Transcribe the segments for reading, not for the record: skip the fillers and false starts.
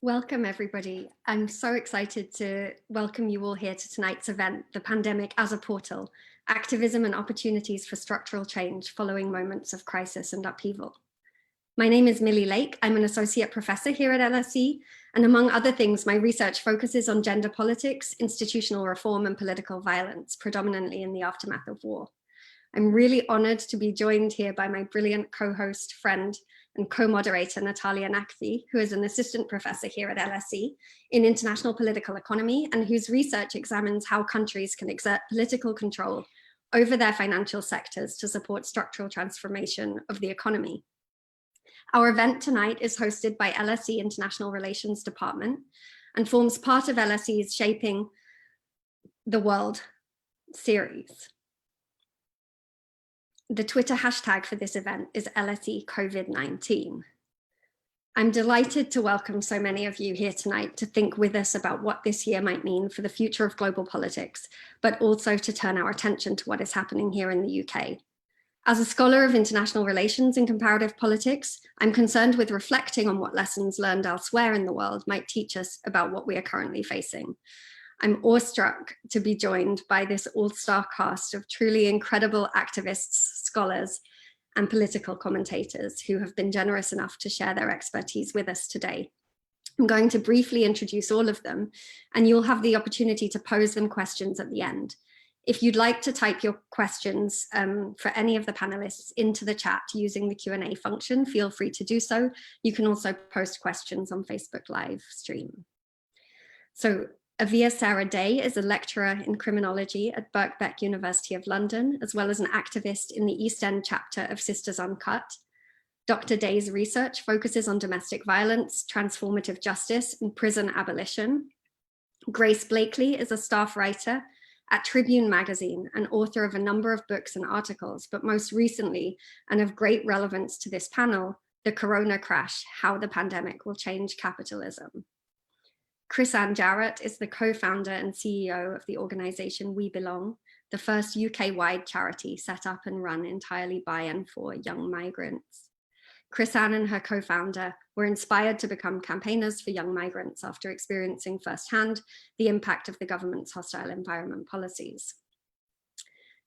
Welcome, everybody. I'm so excited to welcome you all here to tonight's event, The Pandemic as a Portal, Activism and Opportunities for Structural Change Following Moments of Crisis and Upheaval. My name is Milli Lake. I'm an associate professor here at LSE, and among other things, my research focuses on gender politics, institutional reform, and political violence, predominantly in the aftermath of war. I'm really honored to be joined here by my brilliant co-host, friend, and co-moderator Natalia Nakfi, who is an assistant professor here at LSE in international political economy and whose research examines how countries can exert political control over their financial sectors to support structural transformation of the economy. Our event tonight is hosted by LSE International Relations Department and forms part of LSE's Shaping the World series. The Twitter hashtag for this event is LSE COVID-19. I'm delighted to welcome so many of you here tonight to think with us about what this year might mean for the future of global politics, but also to turn our attention to what is happening here in the UK. As a scholar of international relations and comparative politics, I'm concerned with reflecting on what lessons learned elsewhere in the world might teach us about what we are currently facing. I'm awestruck to be joined by this all-star cast of truly incredible activists, scholars, and political commentators who have been generous enough to share their expertise with us today. I'm going to briefly introduce all of them, and you'll have the opportunity to pose them questions at the end. If you'd like to type your questions for any of the panelists into the chat using the Q&A function, feel free to do so. You can also post questions on Facebook live stream. So, Aviah Sarah is a lecturer in criminology at Birkbeck University of London, as well as an activist in the East End chapter of Sisters Uncut. Dr. Day's research focuses on domestic violence, transformative justice, and prison abolition. Grace Blakeley is a staff writer at Tribune magazine and author of a number of books and articles, but most recently, and of great relevance to this panel, The Corona Crash, How the Pandemic Will Change Capitalism. Chrisann Jarrett is the co-founder and CEO of the organization We Belong, the first UK-wide charity set up and run entirely by and for young migrants. Chrisann and her co-founder were inspired to become campaigners for young migrants after experiencing firsthand the impact of the government's hostile environment policies.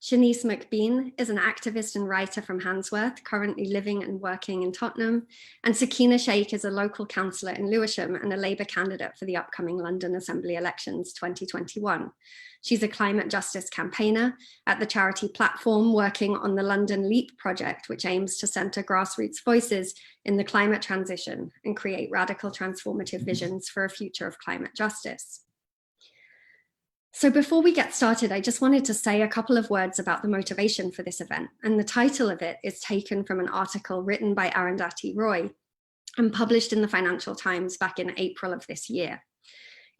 Shanice McBean is an activist and writer from Handsworth, currently living and working in Tottenham, and Sakina Sheikh is a local councillor in Lewisham and a Labour candidate for the upcoming London Assembly elections 2021. She's a climate justice campaigner at the charity Platform, working on the London LEAP project, which aims to centre grassroots voices in the climate transition and create radical transformative visions for a future of climate justice. So before we get started, I just wanted to say a couple of words about the motivation for this event. And the title of it is taken from an article written by Arundhati Roy and published in the Financial Times back in April of this year.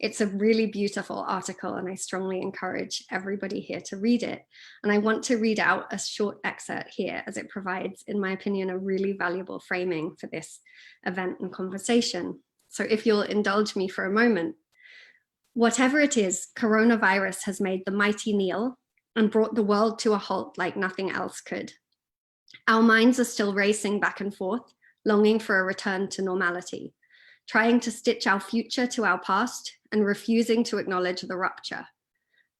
It's a really beautiful article, and I strongly encourage everybody here to read it. And I want to read out a short excerpt here, as it provides, in my opinion, a really valuable framing for this event and conversation. So if you'll indulge me for a moment. Whatever it is, coronavirus has made the mighty kneel and brought the world to a halt like nothing else could. Our minds are still racing back and forth, longing for a return to normality, trying to stitch our future to our past and refusing to acknowledge the rupture.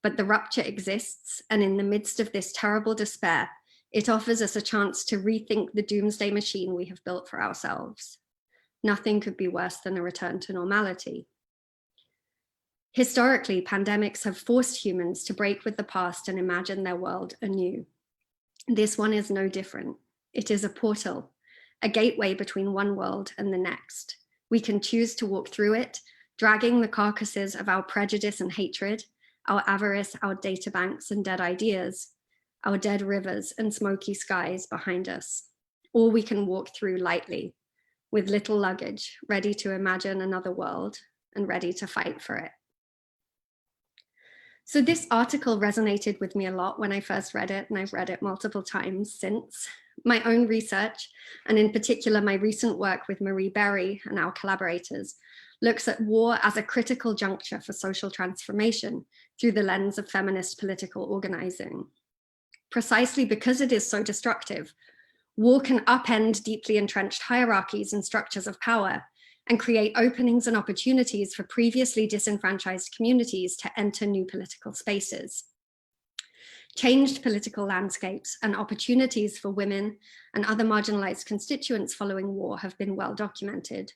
But the rupture exists, and in the midst of this terrible despair, it offers us a chance to rethink the doomsday machine we have built for ourselves. Nothing could be worse than a return to normality. Historically, pandemics have forced humans to break with the past and imagine their world anew. This one is no different. It is a portal, a gateway between one world and the next. We can choose to walk through it, dragging the carcasses of our prejudice and hatred, our avarice, our databanks and dead ideas, our dead rivers and smoky skies behind us. Or we can walk through lightly, with little luggage, ready to imagine another world and ready to fight for it. So this article resonated with me a lot when I first read it, and I've read it multiple times since. My own research, and in particular my recent work with Marie Berry and our collaborators, looks at war as a critical juncture for social transformation through the lens of feminist political organizing. Precisely because it is so destructive, war can upend deeply entrenched hierarchies and structures of power and create openings and opportunities for previously disenfranchised communities to enter new political spaces. Changed political landscapes and opportunities for women and other marginalized constituents following war have been well documented.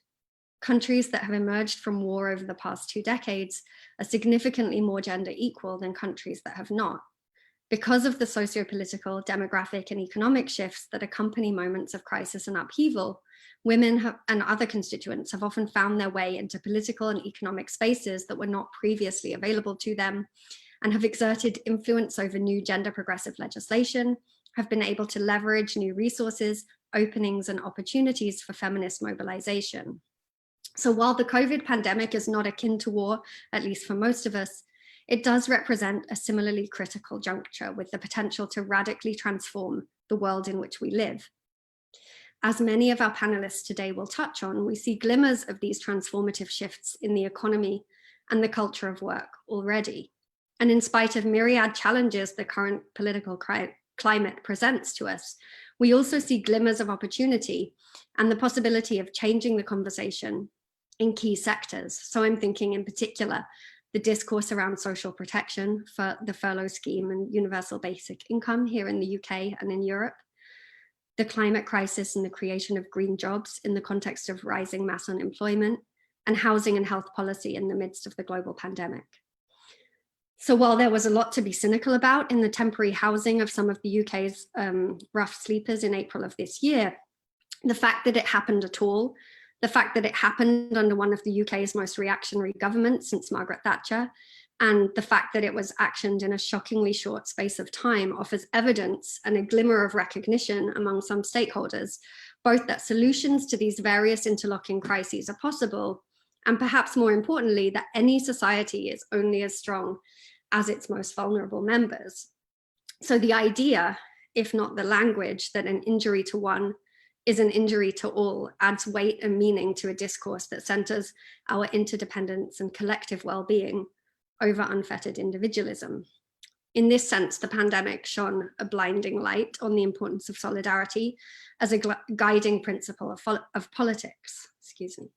Countries that have emerged from war over the past 2 decades are significantly more gender equal than countries that have not, because of the socio-political, demographic, and economic shifts that accompany moments of crisis and upheaval. Women and other constituents have often found their way into political and economic spaces that were not previously available to them, and have exerted influence over new gender progressive legislation, have been able to leverage new resources, openings, and opportunities for feminist mobilization. So while the COVID pandemic is not akin to war, at least for most of us, it does represent a similarly critical juncture with the potential to radically transform the world in which we live. As many of our panelists today will touch on, we see glimmers of these transformative shifts in the economy and the culture of work already. And in spite of myriad challenges the current political climate presents to us, we also see glimmers of opportunity and the possibility of changing the conversation in key sectors. So I'm thinking in particular, the discourse around social protection for the furlough scheme and universal basic income here in the UK and in Europe, the climate crisis and the creation of green jobs in the context of rising mass unemployment, and housing and health policy in the midst of the global pandemic. So while there was a lot to be cynical about in the temporary housing of some of the UK's rough sleepers in April of this year, the fact that it happened at all, the fact that it happened under one of the UK's most reactionary governments since Margaret Thatcher, and the fact that it was actioned in a shockingly short space of time offers evidence and a glimmer of recognition among some stakeholders, both that solutions to these various interlocking crises are possible, and perhaps more importantly, that any society is only as strong as its most vulnerable members. So the idea, if not the language, that an injury to one is an injury to all adds weight and meaning to a discourse that centers our interdependence and collective well-being over unfettered individualism. In this sense, the pandemic shone a blinding light on the importance of solidarity as a guiding principle of politics. Excuse me.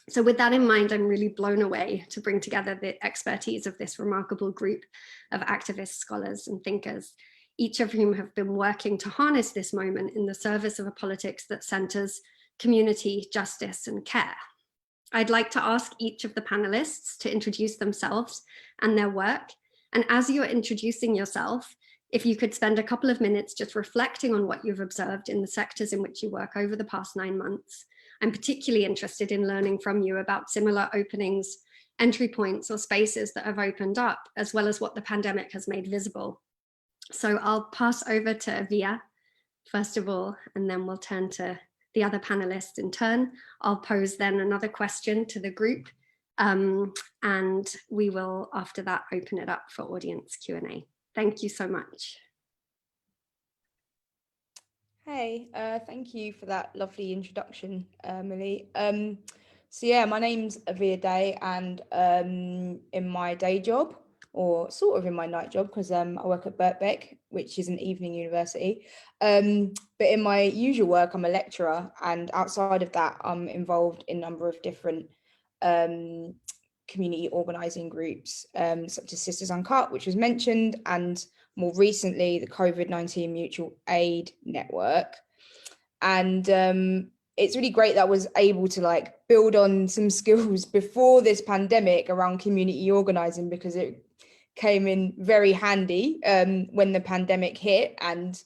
So with that in mind, I'm really blown away to bring together the expertise of this remarkable group of activists, scholars, and thinkers, each of whom have been working to harness this moment in the service of a politics that centers community, justice, and care. I'd like to ask each of the panelists to introduce themselves and their work. And as you're introducing yourself, if you could spend a couple of minutes just reflecting on what you've observed in the sectors in which you work over the past 9 months. I'm particularly interested in learning from you about similar openings, entry points, or spaces that have opened up, as well as what the pandemic has made visible. So I'll pass over to Aviah, first of all, and then we'll turn to the other panelists in turn. I'll pose then another question to the group, and we will, after that, open it up for audience Q&A. Thank you so much. Hey, thank you for that lovely introduction, Millie. So yeah, my name's Aviah, and in my day job, or sort of in my night job, because I work at Birkbeck, which is an evening university. But in my usual work, I'm a lecturer, and outside of that, I'm involved in a number of different community organising groups, such as Sisters Uncut, which was mentioned, and more recently, the COVID-19 Mutual Aid Network. And it's really great that I was able to build on some skills before this pandemic around community organising, because it came in very handy when the pandemic hit, and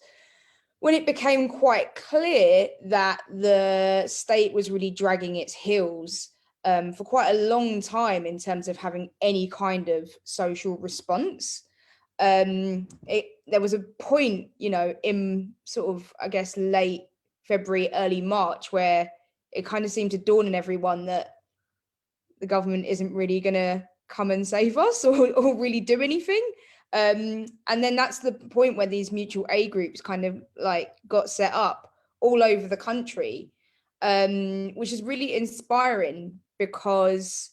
when it became quite clear that the state was really dragging its heels for quite a long time in terms of having any kind of social response. There was a point, in sort of, I guess, late February, early March, where it kind of seemed to dawn on everyone that the government isn't really going to come and save us or really do anything. And then that's the point where these mutual aid groups kind of got set up all over the country, which is really inspiring, because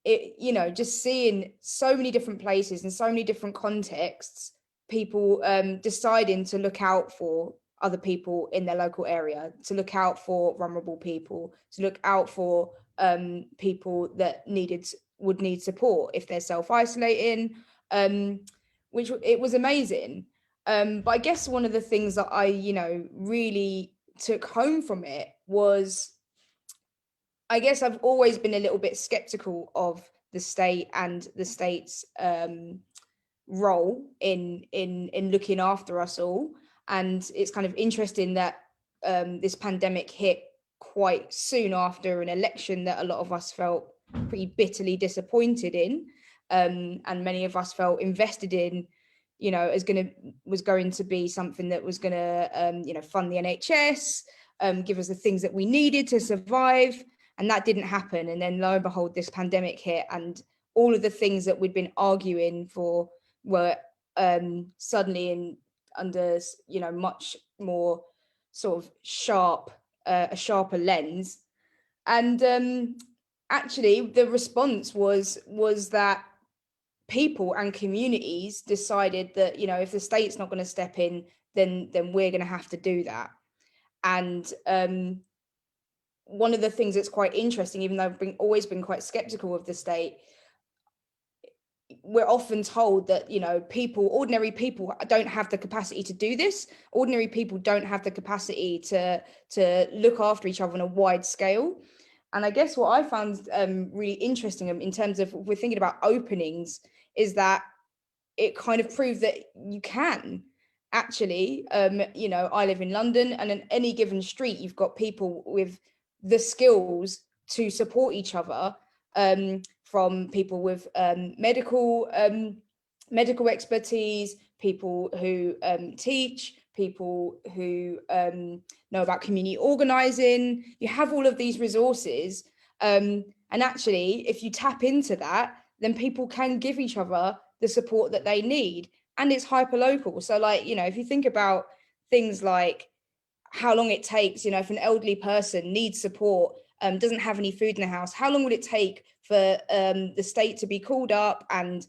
it, just seeing so many different places and so many different contexts, people deciding to look out for other people in their local area, to look out for vulnerable people, to look out for people that would need support if they're self-isolating, which it was amazing. But I guess one of the things that I, really took home from it was, I guess I've always been a little bit skeptical of the state and the state's role in looking after us all. And it's kind of interesting that this pandemic hit quite soon after an election that a lot of us felt pretty bitterly disappointed in, and many of us felt invested in, was going to be something that was going to fund the NHS, give us the things that we needed to survive. And that didn't happen. And then lo and behold, this pandemic hit, and all of the things that we'd been arguing for were suddenly under much more sort of a sharper lens. And actually the response was that people and communities decided that, if the state's not going to step in, then we're going to have to do that. And one of the things that's quite interesting, even though I've always been quite skeptical of the state, we're often told that, ordinary people don't have the capacity to do this. Ordinary people don't have the capacity to look after each other on a wide scale. And I guess what I found really interesting in terms of, if we're thinking about openings, is that it kind of proved that you can actually, I live in London, and in any given street, you've got people with the skills to support each other, from people with medical expertise, people who teach, people who know about community organizing. You have all of these resources, and actually, if you tap into that, then people can give each other the support that they need, and it's hyper local. So, if you think about things like how long it takes, if an elderly person needs support, doesn't have any food in the house, how long would it take for the state to be called up and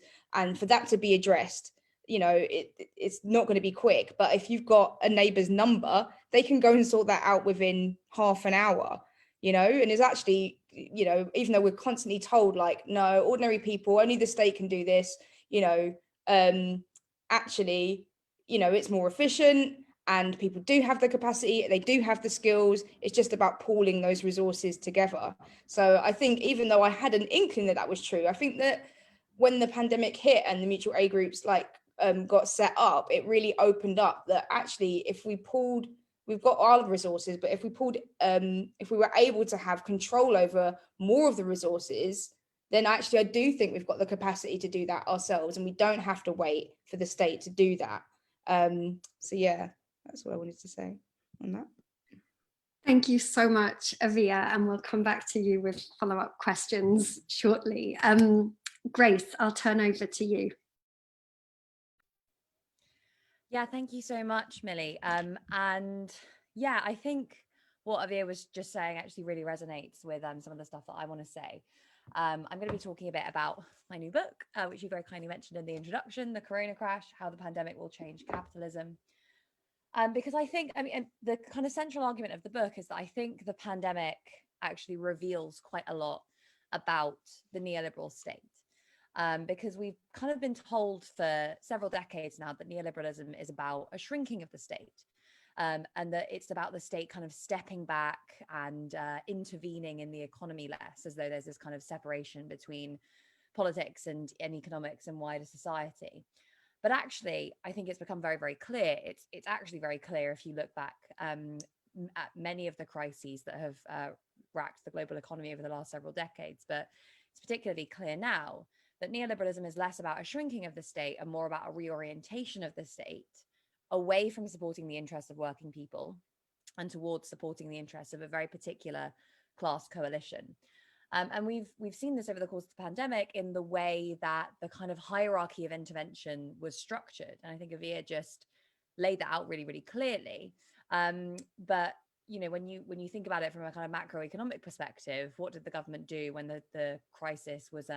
for that to be addressed? It's not going to be quick, but if you've got a neighbour's number, they can go and sort that out within half an hour, and it's actually, even though we're constantly told no, ordinary people, only the state can do this, actually, it's more efficient, and people do have the capacity, they do have the skills. It's just about pooling those resources together. So I think, even though I had an inkling that was true, I think that when the pandemic hit and the mutual aid groups got set up, it really opened up that actually, if we've got all the resources, but if we were able to have control over more of the resources, then actually I do think we've got the capacity to do that ourselves, and we don't have to wait for the state to do that. So yeah, that's what I wanted to say on that. Thank you so much, Aviah, and we'll come back to you with follow-up questions shortly. Grace, I'll turn over to you. Yeah, thank you so much, Millie. And yeah, I think what Aviah was just saying actually really resonates with some of the stuff that I want to say. I'm going to be talking a bit about my new book, which you very kindly mentioned in the introduction, The Corona Crash, How the Pandemic Will Change Capitalism. Because I think, the kind of central argument of the book is that I think the pandemic actually reveals quite a lot about the neoliberal state. Because we've kind of been told for several decades now that neoliberalism is about a shrinking of the state, and that it's about the state kind of stepping back and intervening in the economy less, as though there's this kind of separation between politics and economics and wider society. But actually, I think it's become very, very clear. It's actually very clear if you look back at many of the crises that have racked the global economy over the last several decades. But it's particularly clear now that neoliberalism is less about a shrinking of the state and more about a reorientation of the state away from supporting the interests of working people and towards supporting the interests of a very particular class coalition. And we've seen this over the course of the pandemic in the way that the kind of hierarchy of intervention was structured. And I think Aviah just laid that out really, really clearly. But when you think about it from a kind of macroeconomic perspective, what did the government do when the crisis was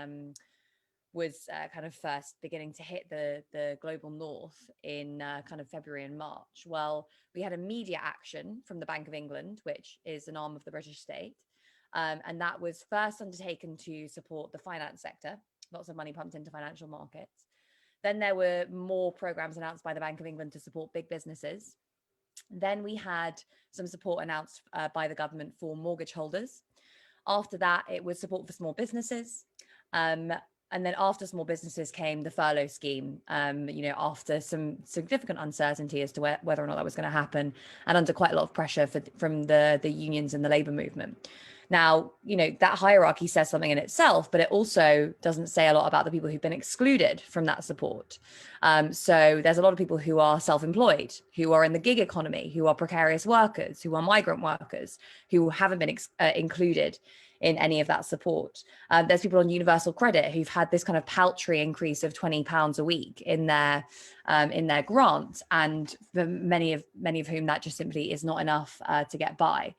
was kind of first beginning to hit the global north in kind of February and March. Well, we had immediate action from the Bank of England, which is an arm of the British state. And that was first undertaken to support the finance sector, lots of money pumped into financial markets. Then there were more programs announced by the Bank of England to support big businesses. Then we had some support announced by the government for mortgage holders. After that, it was support for small businesses. And then after small businesses came the furlough scheme, after some significant uncertainty as to whether or not that was going to happen, and under quite a lot of pressure from the unions and the labour movement. Now, that hierarchy says something in itself, but it also doesn't say a lot about the people who've been excluded from that support. So there's a lot of people who are self-employed, who are in the gig economy, who are precarious workers, who are migrant workers, who haven't been included in any of that support. There's people on universal credit who've had this kind of paltry increase of £20 a week in their grant, and for many of whom that just simply is not enough to get by.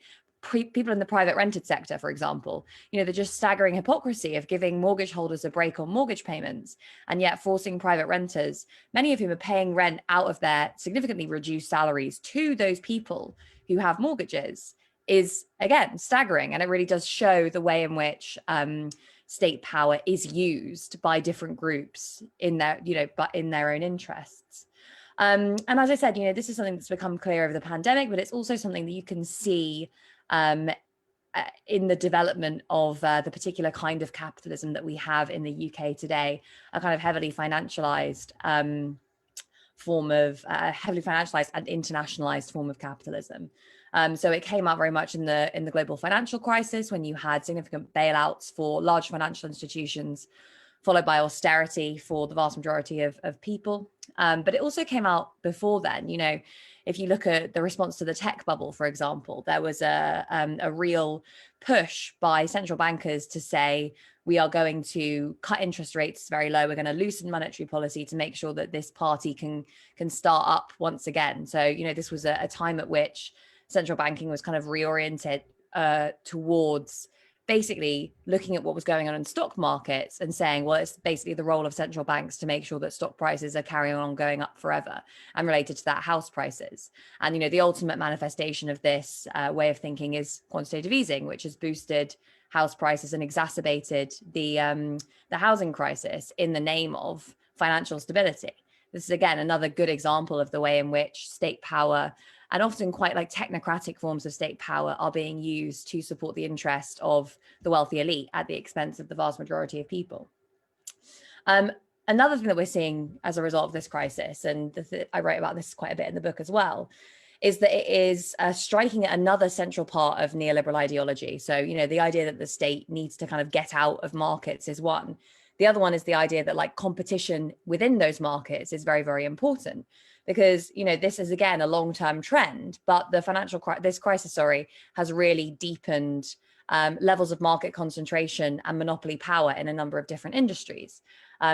People in the private rented sector, for example, the just staggering hypocrisy of giving mortgage holders a break on mortgage payments and yet forcing private renters, many of whom are paying rent out of their significantly reduced salaries, to those people who have mortgages, is again staggering. And it really does show the way in which state power is used by different groups in their, but in their own interests. And as I said, this is something that's become clear over the pandemic, but it's also something that you can see in the development of the particular kind of capitalism that we have in the UK today, a kind of heavily financialized form of heavily financialized and internationalized form of capitalism. So it came out very much in the global financial crisis, when you had significant bailouts for large financial institutions, followed by austerity for the vast majority of people. But it also came out before then. If you look at the response to the tech bubble, for example, there was a real push by central bankers to say, we are going to cut interest rates very low. We're going to loosen monetary policy to make sure that this party can start up once again. So, this was a time at which central banking was kind of reoriented towards basically looking at what was going on in stock markets and saying, well, it's basically the role of central banks to make sure that stock prices are carrying on going up forever, and related to that, house prices. And, the ultimate manifestation of this way of thinking is quantitative easing, which has boosted house prices and exacerbated the housing crisis in the name of financial stability. This is, again, another good example of the way in which state power, and often quite technocratic forms of state power, are being used to support the interest of the wealthy elite at the expense of the vast majority of people. Another thing that we're seeing as a result of this crisis, and I write about this quite a bit in the book as well, is that it is striking at another central part of neoliberal ideology. So, the idea that the state needs to kind of get out of markets is one. The other one is the idea that competition within those markets is very, very important, because, this is, again, a long-term trend, but this crisis has really deepened levels of market concentration and monopoly power in a number of different industries.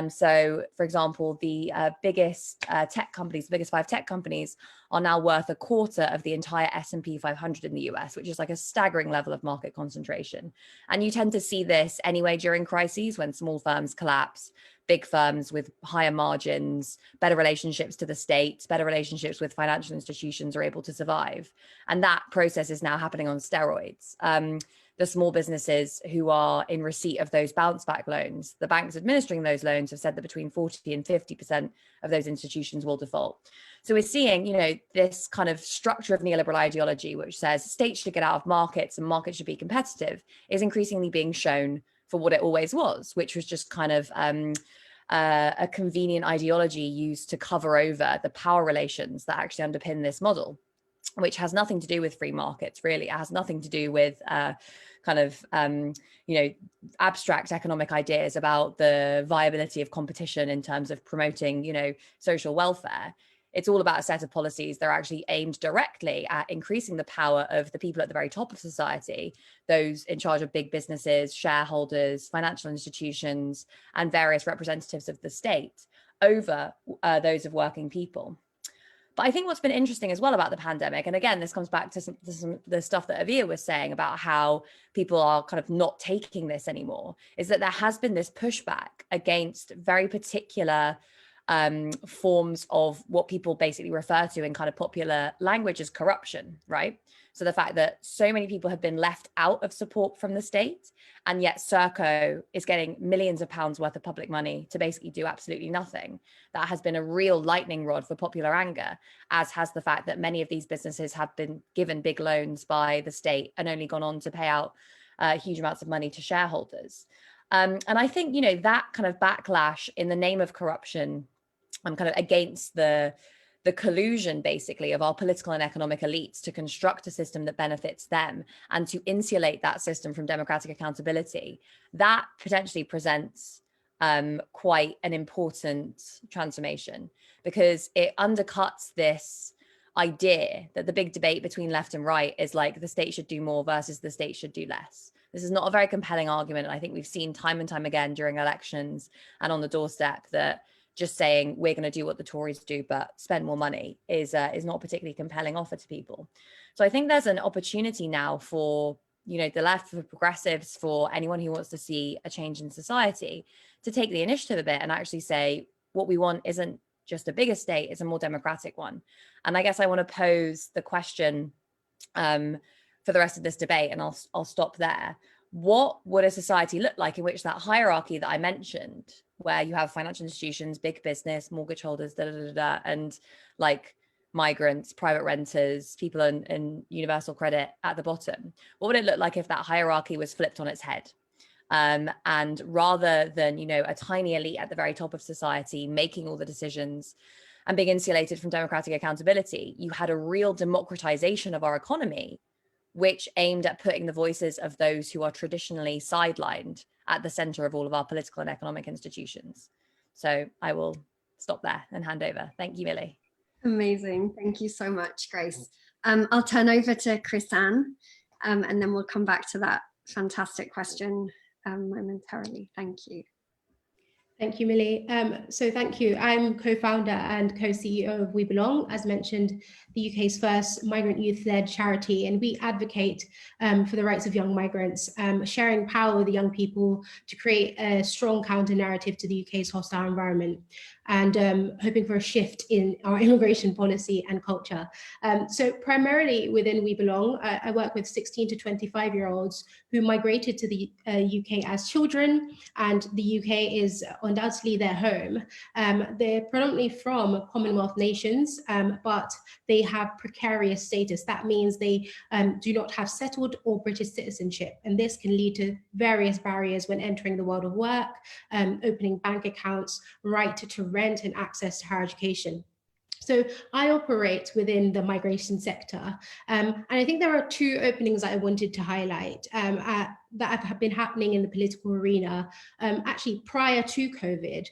So, for example, the biggest tech companies, the biggest 5 tech companies, are now worth a quarter of the entire S&P 500 in the US, which is a staggering level of market concentration. And you tend to see this anyway during crises, when small firms collapse. Big firms with higher margins, better relationships to the state, better relationships with financial institutions are able to survive. And that process is now happening on steroids. The small businesses who are in receipt of those bounce back loans, the banks administering those loans have said that between 40 and 50% of those institutions will default. So we're seeing, this kind of structure of neoliberal ideology, which says states should get out of markets and markets should be competitive, is increasingly being shown for what it always was, which was just kind of a convenient ideology used to cover over the power relations that actually underpin this model, which has nothing to do with free markets, really. It has nothing to do with abstract economic ideas about the viability of competition in terms of promoting, social welfare. It's all about a set of policies that are actually aimed directly at increasing the power of the people at the very top of society, those in charge of big businesses, shareholders, financial institutions, and various representatives of the state, over those of working people. But I think what's been interesting as well about the pandemic, and again, this comes back to the stuff that Aviah was saying about how people are kind of not taking this anymore, is that there has been this pushback against very particular forms of what people basically refer to in kind of popular language as corruption, right? So the fact that so many people have been left out of support from the state, and yet Serco is getting millions of pounds worth of public money to basically do absolutely nothing. That has been a real lightning rod for popular anger, as has the fact that many of these businesses have been given big loans by the state and only gone on to pay out huge amounts of money to shareholders. And I think, you know, that kind of backlash in the name of corruption, kind of against the collusion basically of our political and economic elites to construct a system that benefits them and to insulate that system from democratic accountability, that potentially presents quite an important transformation, because it undercuts this idea that the big debate between left and right is like the state should do more versus the state should do less. This is not a very compelling argument. And I think we've seen time and time again during elections and on the doorstep that just saying we're going to do what the Tories do but spend more money is not a particularly compelling offer to people. So I think there's an opportunity now for, you know, the left, for progressives, for anyone who wants to see a change in society, to take the initiative a bit and actually say what we want isn't just a bigger state, it's a more democratic one. And I guess I want to pose the question for the rest of this debate, and I'll stop there. What would a society look like in which that hierarchy that I mentioned, where you have financial institutions, big business, mortgage holders, and like migrants, private renters, people in universal credit at the bottom, what would it look like if that hierarchy was flipped on its head? And rather than, you know, a tiny elite at the very top of society making all the decisions and being insulated from democratic accountability, you had a real democratization of our economy, which aimed at putting the voices of those who are traditionally sidelined at the center of all of our political and economic institutions. So I will stop there and hand over. Thank you, Milli. Amazing. Thank you so much, Grace. I'll turn over to Chrisann, and then we'll come back to that fantastic question momentarily. Thank you. Thank you, Milli. So thank you. I'm co-founder and co-CEO of We Belong, as mentioned, the UK's first migrant youth-led charity, and we advocate for the rights of young migrants, sharing power with the young people to create a strong counter-narrative to the UK's hostile environment, and hoping for a shift in our immigration policy and culture. So primarily within We Belong, I work with 16 to 25-year-olds who migrated to the UK as children, and the UK is undoubtedly their home. They're predominantly from Commonwealth nations, but they have precarious status. That means they do not have settled or British citizenship, and this can lead to various barriers when entering the world of work, opening bank accounts, right to rent, and access to higher education. So I operate within the migration sector, and I think there are two openings that I wanted to highlight that have been happening in the political arena. Actually, prior to COVID,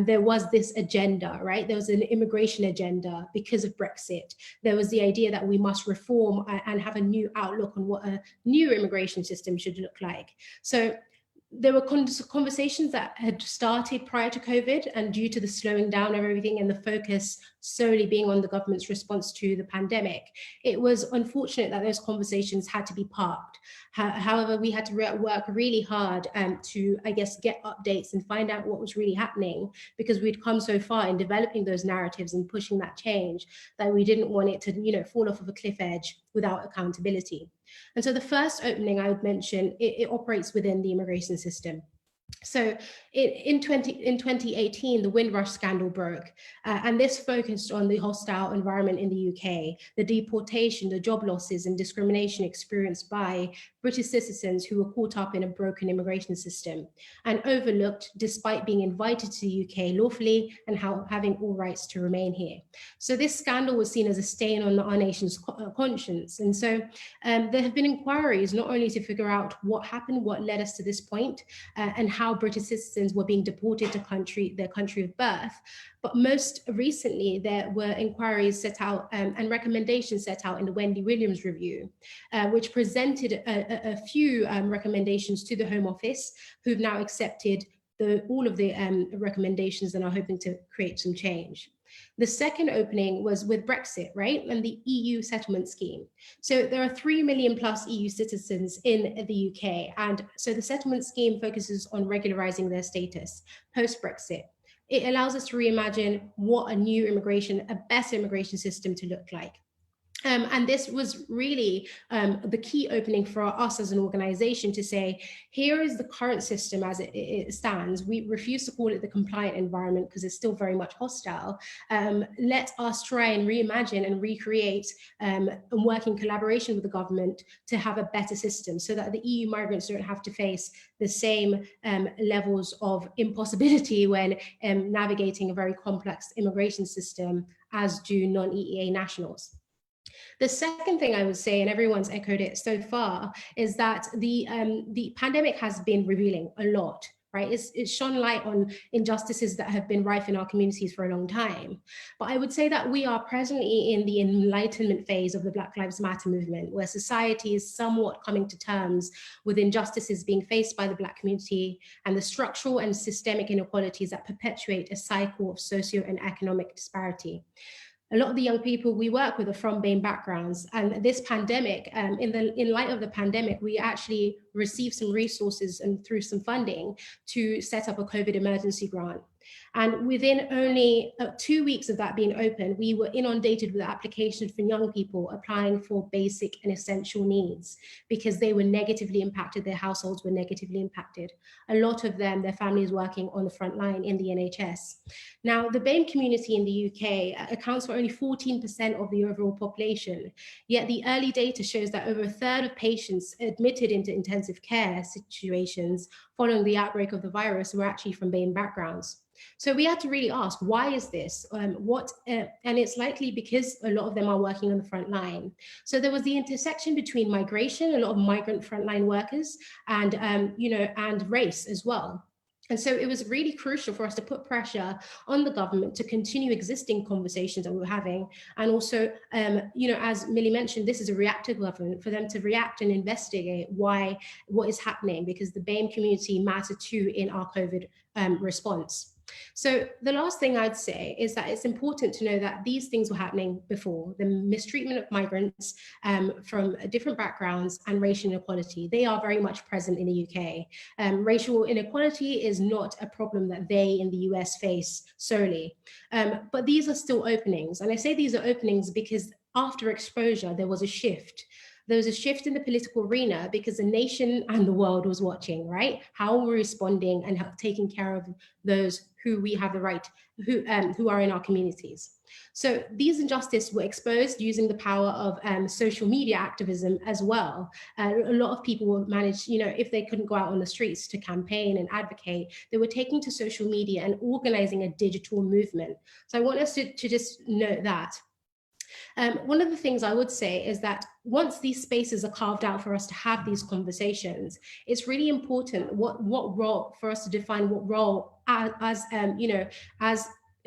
there was this agenda, right? There was an immigration agenda because of Brexit. There was the idea that we must reform and have a new outlook on what a new immigration system should look like. So there were conversations that had started prior to COVID, and due to the slowing down of everything and the focus solely being on the government's response to the pandemic, it was unfortunate that those conversations had to be parked. However, we had to work really hard to, I guess, get updates and find out what was really happening, because we'd come so far in developing those narratives and pushing that change that we didn't want it to, you know, fall off of a cliff edge without accountability. And so the first opening I would mention, it operates within the immigration system. So in 2018, the Windrush Scandal broke, and this focused on the hostile environment in the UK, the deportation, the job losses and discrimination experienced by British citizens who were caught up in a broken immigration system and overlooked despite being invited to the UK lawfully and having all rights to remain here. So this scandal was seen as a stain on our nation's conscience. And so there have been inquiries not only to figure out what happened, what led us to this point, and how British citizens were being deported to their country of birth, but most recently there were inquiries set out and recommendations set out in the Wendy Williams review, which presented a few recommendations to the Home Office, who've now accepted all of the recommendations and are hoping to create some change. The second opening was with Brexit, right? And the EU settlement scheme. So there are 3 million plus EU citizens in the UK. And so the settlement scheme focuses on regularizing their status post-Brexit. It allows us to reimagine what a new immigration, a better immigration system to look like. And this was really the key opening for us as an organization to say, here is the current system as it stands. We refuse to call it the compliant environment because it's still very much hostile. Let us try and reimagine and recreate and work in collaboration with the government to have a better system so that the EU migrants don't have to face the same levels of impossibility when navigating a very complex immigration system as do non-EEA nationals. The second thing I would say, and everyone's echoed it so far, is that the pandemic has been revealing a lot, right? It's shone light on injustices that have been rife in our communities for a long time. But I would say that we are presently in the enlightenment phase of the Black Lives Matter movement, where society is somewhat coming to terms with injustices being faced by the Black community and the structural and systemic inequalities that perpetuate a cycle of socio and economic disparity. A lot of the young people we work with are from BAME backgrounds, and this pandemic, in light of the pandemic, we actually received some resources and through some funding to set up a COVID emergency grant. And within only 2 weeks of that being open, we were inundated with applications from young people applying for basic and essential needs because they were negatively impacted, their households were negatively impacted. A lot of them, their families working on the front line in the NHS. Now, the BAME community in the UK accounts for only 14% of the overall population, yet the early data shows that over a third of patients admitted into intensive care situations following the outbreak of the virus were actually from BAME backgrounds. So we had to really ask, why is this? And it's likely because a lot of them are working on the front line. So there was the intersection between migration, a lot of migrant frontline workers, and and race as well. And so it was really crucial for us to put pressure on the government to continue existing conversations that we were having. And also, as Milli mentioned, this is a reactive government, for them to react and investigate what is happening, because the BAME community mattered too in our COVID response. So the last thing I'd say is that it's important to know that these things were happening before. The mistreatment of migrants from different backgrounds and racial inequality, they are very much present in the UK. Racial inequality is not a problem that they in the US face solely, but these are still openings. And I say these are openings because after exposure, there was a shift. There was a shift in the political arena because the nation and the world was watching, right? How we're responding and taking care of those who we have the right, who are in our communities. So these injustices were exposed using the power of social media activism as well. A lot of people managed, if they couldn't go out on the streets to campaign and advocate, they were taking to social media and organizing a digital movement. So I want us to just note that. One of the things I would say is that once these spaces are carved out for us to have these conversations, it's really important what role for us to define what role as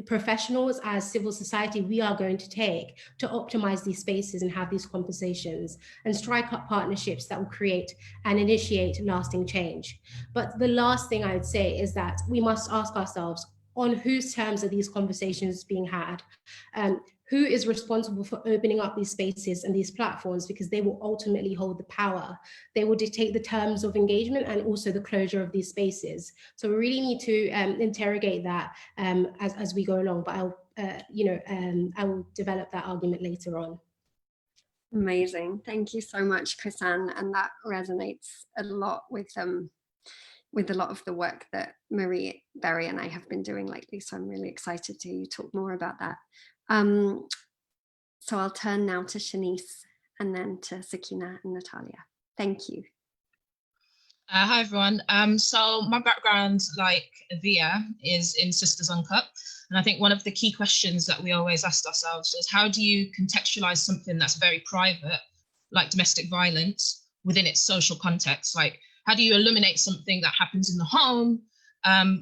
professionals, as civil society, we are going to take to optimize these spaces and have these conversations and strike up partnerships that will create and initiate lasting change. But the last thing I would say is that we must ask ourselves, on whose terms are these conversations being had? Who is responsible for opening up these spaces and these platforms, because they will ultimately hold the power. They will dictate the terms of engagement and also the closure of these spaces. So we really need to interrogate that as we go along, but I will develop that argument later on. Amazing. Thank you so much, Chrisann. And that resonates a lot with a lot of the work that Marie, Berry and I have been doing lately. So I'm really excited to hear you talk more about that. So I'll turn now to Shanice and then to Sakina and Natalia. Thank you. Hi everyone. So my background, like Aviah, is in Sisters Uncut. And I think one of the key questions that we always ask ourselves is, how do you contextualize something that's very private, like domestic violence, within its social context? Like, how do you illuminate something that happens in the home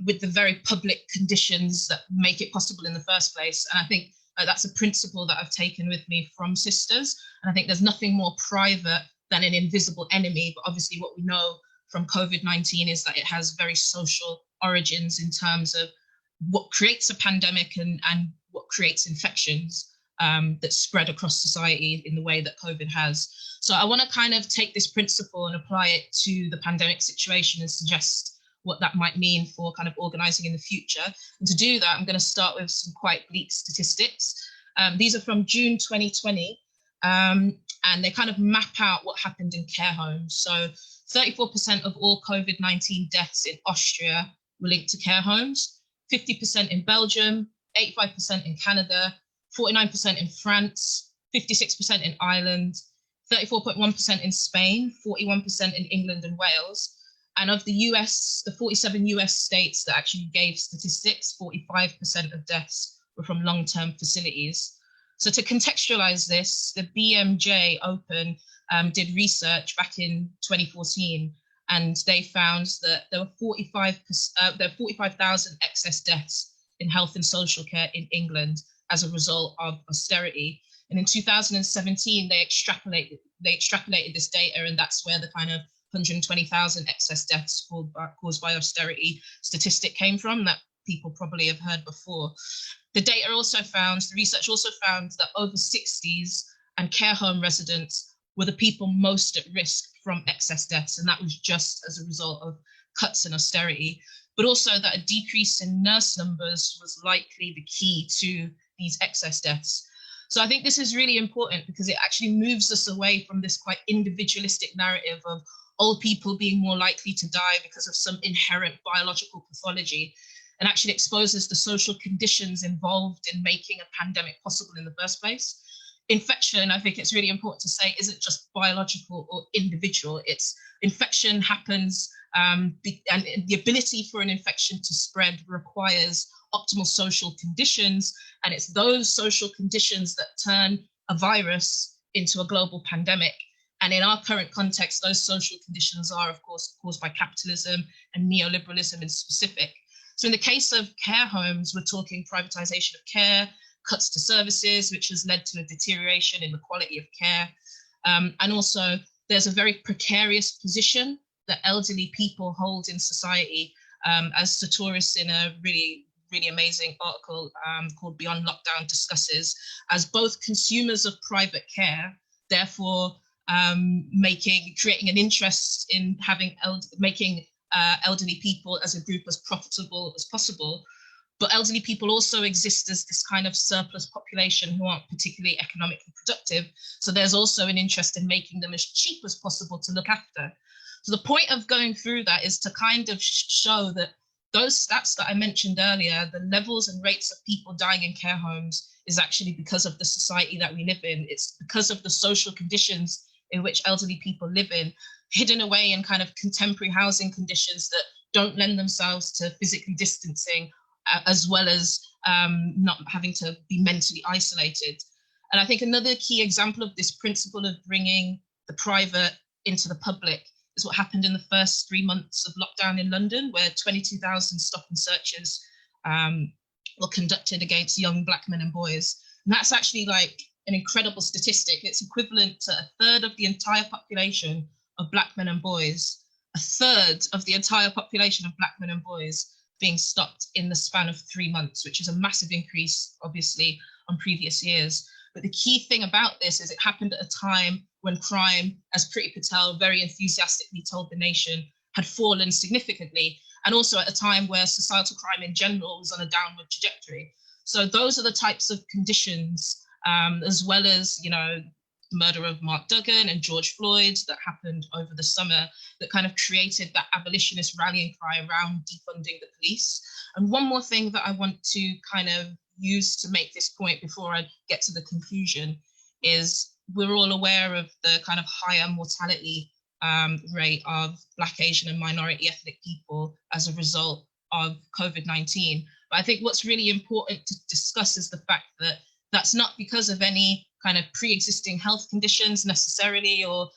with the very public conditions that make it possible in the first place? And I think that's a principle that I've taken with me from Sisters. And I think there's nothing more private than an invisible enemy. But obviously what we know from COVID-19 is that it has very social origins in terms of what creates a pandemic and what creates infections that spread across society in the way that COVID has. So I want to kind of take this principle and apply it to the pandemic situation and suggest what that might mean for kind of organising in the future. And to do that, I'm going to start with some quite bleak statistics. These are from June 2020, and they kind of map out what happened in care homes. So 34% of all COVID-19 deaths in Austria were linked to care homes, 50% in Belgium, 85% in Canada, 49% in France, 56% in Ireland, 34.1% in Spain, 41% in England and Wales. And of the US, the 47 US states that actually gave statistics, 45% of deaths were from long-term facilities. So to contextualize this, the BMJ Open did research back in 2014, and they found that there were 45,000 excess deaths in health and social care in England as a result of austerity. And in 2017, they extrapolated this data, and that's where the kind of 120,000 excess deaths caused by austerity statistic came from, that people probably have heard before. The research also found that over 60s and care home residents were the people most at risk from excess deaths, and that was just as a result of cuts in austerity, but also that a decrease in nurse numbers was likely the key to these excess deaths. So I think this is really important because it actually moves us away from this quite individualistic narrative of old people being more likely to die because of some inherent biological pathology, and actually exposes the social conditions involved in making a pandemic possible in the first place. Infection, I think it's really important to say, isn't just biological or individual. It's infection happens, and the ability for an infection to spread requires optimal social conditions, and it's those social conditions that turn a virus into a global pandemic. And in our current context, those social conditions are, of course, caused by capitalism and neoliberalism in specific. So in the case of care homes, we're talking privatization of care, cuts to services, which has led to a deterioration in the quality of care. And also, there's a very precarious position that elderly people hold in society, as Satoris in a really amazing article called Beyond Lockdown discusses, as both consumers of private care, therefore creating an interest in making elderly people as a group as profitable as possible. But elderly people also exist as this kind of surplus population who aren't particularly economically productive. So there's also an interest in making them as cheap as possible to look after. So the point of going through that is to kind of show that those stats that I mentioned earlier, the levels and rates of people dying in care homes, is actually because of the society that we live in. It's because of the social conditions in which elderly people live in, hidden away in kind of contemporary housing conditions that don't lend themselves to physically distancing, as well as not having to be mentally isolated. And I think another key example of this principle of bringing the private into the public is what happened in the first 3 months of lockdown in London, where 22,000 stop and searches were conducted against young Black men and boys. And that's actually like an incredible statistic. It's equivalent to a third of the entire population of Black men and boys, a third of the entire population of Black men and boys being stopped in the span of 3 months, which is a massive increase, obviously, on previous years. But the key thing about this is it happened at a time when crime, as Priti Patel very enthusiastically told the nation, had fallen significantly, and also at a time where societal crime in general was on a downward trajectory. So those are the types of conditions, as well as, the murder of Mark Duggan and George Floyd that happened over the summer, that kind of created that abolitionist rallying cry around defunding the police. And one more thing that I want to kind of use to make this point before I get to the conclusion is we're all aware of the kind of higher mortality rate of Black, Asian and minority ethnic people as a result of COVID-19. But I think what's really important to discuss is the fact that that's not because of any kind of pre-existing health conditions necessarily, or,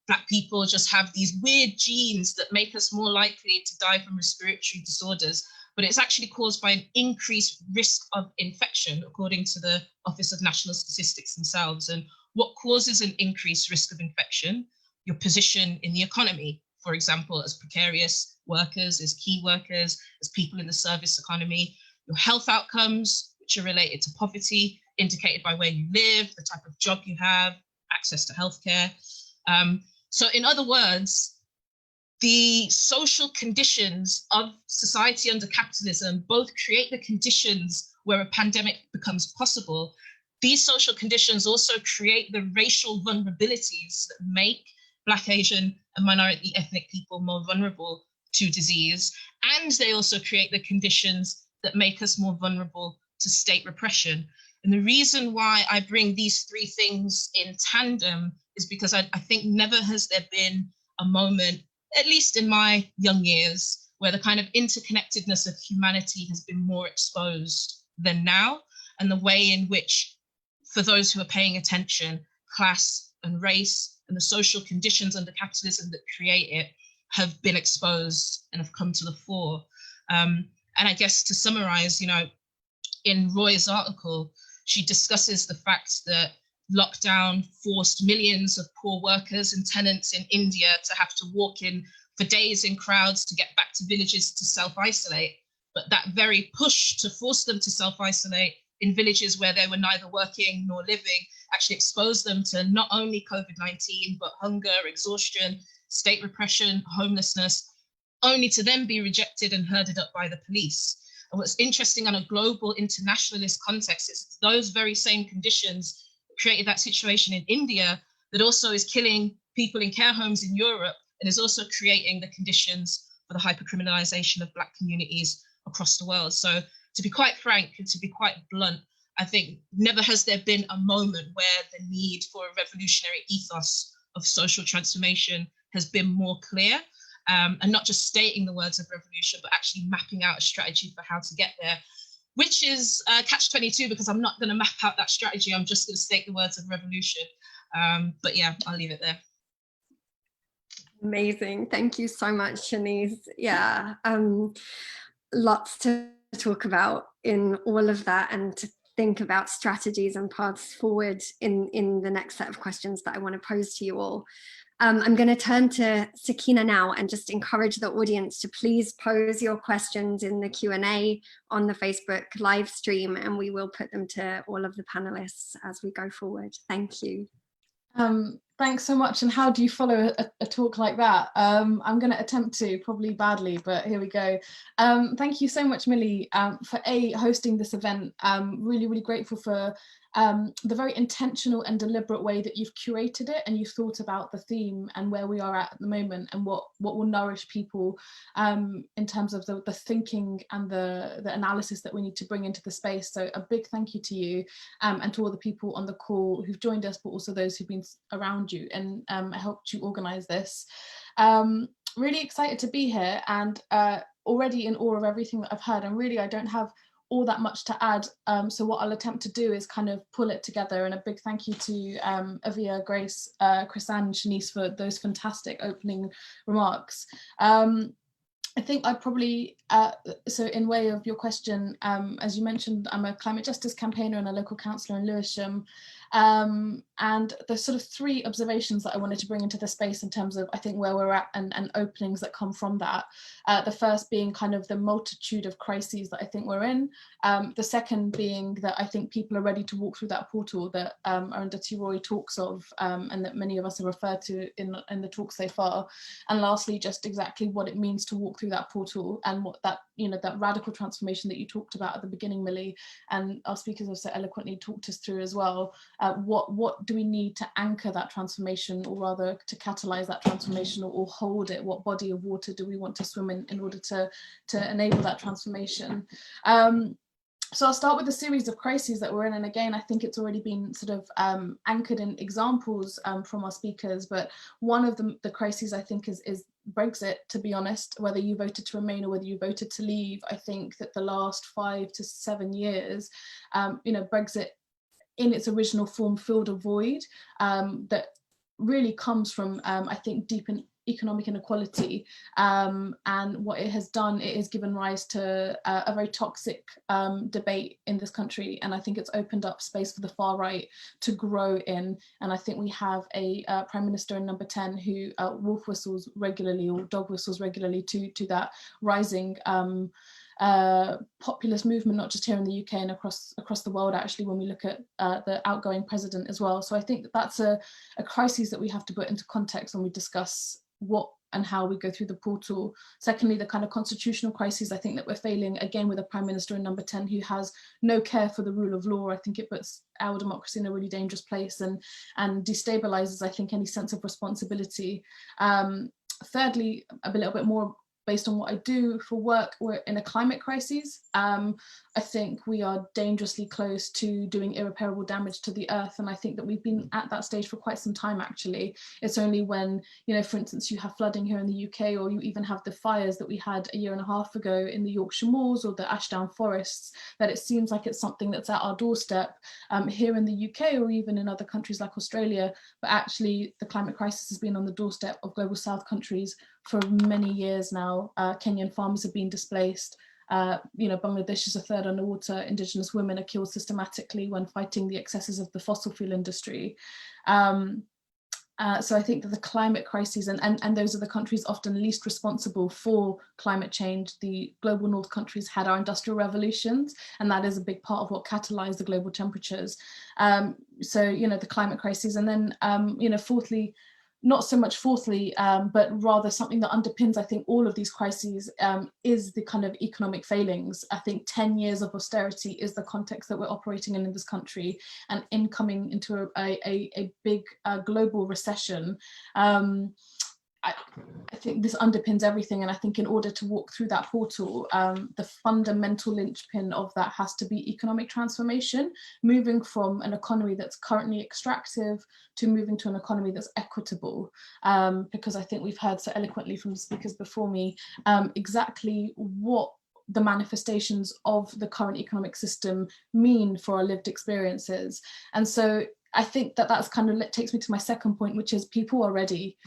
Black people just have these weird genes that make us more likely to die from respiratory disorders, but it's actually caused by an increased risk of infection, according to the Office of National Statistics themselves. And what causes an increased risk of infection? Your position in the economy, for example, as precarious workers, as key workers, as people in the service economy, your health outcomes, which are related to poverty, indicated by where you live, the type of job you have, access to healthcare. So in other words, the social conditions of society under capitalism both create the conditions where a pandemic becomes possible. These social conditions also create the racial vulnerabilities that make Black, Asian, and minority ethnic people more vulnerable to disease. And they also create the conditions that make us more vulnerable to state repression. And the reason why I bring these three things in tandem is because I think never has there been a moment, at least in my young years, where the kind of interconnectedness of humanity has been more exposed than now, and the way in which, for those who are paying attention, class and race and the social conditions under capitalism that create it have been exposed and have come to the fore. And I guess to summarize, you know, in Roy's article, she discusses the fact that lockdown forced millions of poor workers and tenants in India to have to walk in for days in crowds to get back to villages to self-isolate. But that very push to force them to self-isolate in villages where they were neither working nor living actually exposed them to not only COVID-19, but hunger, exhaustion, state repression, homelessness, only to then be rejected and herded up by the police. And what's interesting on a global internationalist context is those very same conditions that created that situation in India that also is killing people in care homes in Europe and is also creating the conditions for the hypercriminalization of Black communities across the world. So to be quite frank and to be quite blunt, I think never has there been a moment where the need for a revolutionary ethos of social transformation has been more clear. And not just stating the words of revolution, but actually mapping out a strategy for how to get there, which is catch-22 because I'm not going to map out that strategy. I'm just going to state the words of revolution. But yeah, I'll leave it there. Amazing. Thank you so much, Shanice. Yeah, lots to talk about in all of that and to think about strategies and paths forward in the next set of questions that I want to pose to you all. I'm going to turn to Sakina now and just encourage the audience to please pose your questions in the Q&A on the Facebook live stream, and we will put them to all of the panelists as we go forward. Thank you. Thanks so much. And how do you follow a talk like that? I'm going to attempt to, probably badly, but here we go. Thank you so much, Milli, for hosting this event. Really, really grateful for the very intentional and deliberate way that you've curated it and you've thought about the theme and where we are at the moment and what will nourish people in terms of the thinking and the analysis that we need to bring into the space. So a big thank you to you and to all the people on the call who've joined us, but also those who've been around you and helped you organise this. Really excited to be here and already in awe of everything that I've heard, and really I don't have all that much to add, so what I'll attempt to do is kind of pull it together, and a big thank you to Aviah, Grace, Chrisann, Shanice for those fantastic opening remarks. I think I'd probably, so in way of your question, as you mentioned, I'm a climate justice campaigner and a local councillor in Lewisham. And there's sort of three observations that I wanted to bring into the space in terms of, I think, where we're at and openings that come from that. The first being kind of the multitude of crises that I think we're in. The second being that I think people are ready to walk through that portal that Arundhati Roy talks of and that many of us have referred to in the talk so far. And lastly, just exactly what it means to walk through that portal and what that, you know, that radical transformation that you talked about at the beginning, Milli, and our speakers have so eloquently talked us through as well. What do we need to anchor that transformation, or rather to catalyze that transformation, or hold it? What body of water do we want to swim in order to enable that transformation? So I'll start with the series of crises that we're in, and again I think it's already been sort of anchored in examples from our speakers, but one of the crises I think is Brexit, to be honest. Whether you voted to remain or whether you voted to leave, I think that the last 5 to 7 years, you know, Brexit in its original form filled a void that really comes from, I think, deep in economic inequality, and what it has done, it has given rise to a very toxic debate in this country, and I think it's opened up space for the far right to grow in. And I think we have a Prime Minister in number 10 who wolf whistles regularly or dog whistles regularly to that rising populist movement, not just here in the UK and across the world, actually, when we look at the outgoing president as well. So I think that's a crisis that we have to put into context when we discuss what and how we go through the portal. Secondly, the kind of constitutional crises, I think that we're failing again with a prime minister in number 10 who has no care for the rule of law. I think it puts our democracy in a really dangerous place and destabilizes, I think, any sense of responsibility. Thirdly, a little bit more based on what I do for work, we're in a climate crisis. I think we are dangerously close to doing irreparable damage to the earth. And I think that we've been at that stage for quite some time, actually. It's only when, you know, for instance, you have flooding here in the UK, or you even have the fires that we had a year and a half ago in the Yorkshire Moors or the Ashdown forests, that it seems like it's something that's at our doorstep here in the UK or even in other countries like Australia. But actually, the climate crisis has been on the doorstep of global South countries for many years now. Kenyan farmers have been displaced. You know, Bangladesh is a third underwater. Indigenous women are killed systematically when fighting the excesses of the fossil fuel industry. So I think that the climate crises, and those are the countries often least responsible for climate change. The global north countries had our industrial revolutions, and that is a big part of what catalyzed the global temperatures. So, you know, the climate crises, and then, you know, fourthly, not so much fourthly, but rather something that underpins, I think, all of these crises is the kind of economic failings. I think 10 years of austerity is the context that we're operating in this country, and incoming into a big global recession. I think this underpins everything, and I think in order to walk through that portal, the fundamental linchpin of that has to be economic transformation, moving from an economy that's currently extractive to moving to an economy that's equitable. Because I think we've heard so eloquently from the speakers before me exactly what the manifestations of the current economic system mean for our lived experiences. And so I think that that's kind of takes me to my second point, which is people are ready.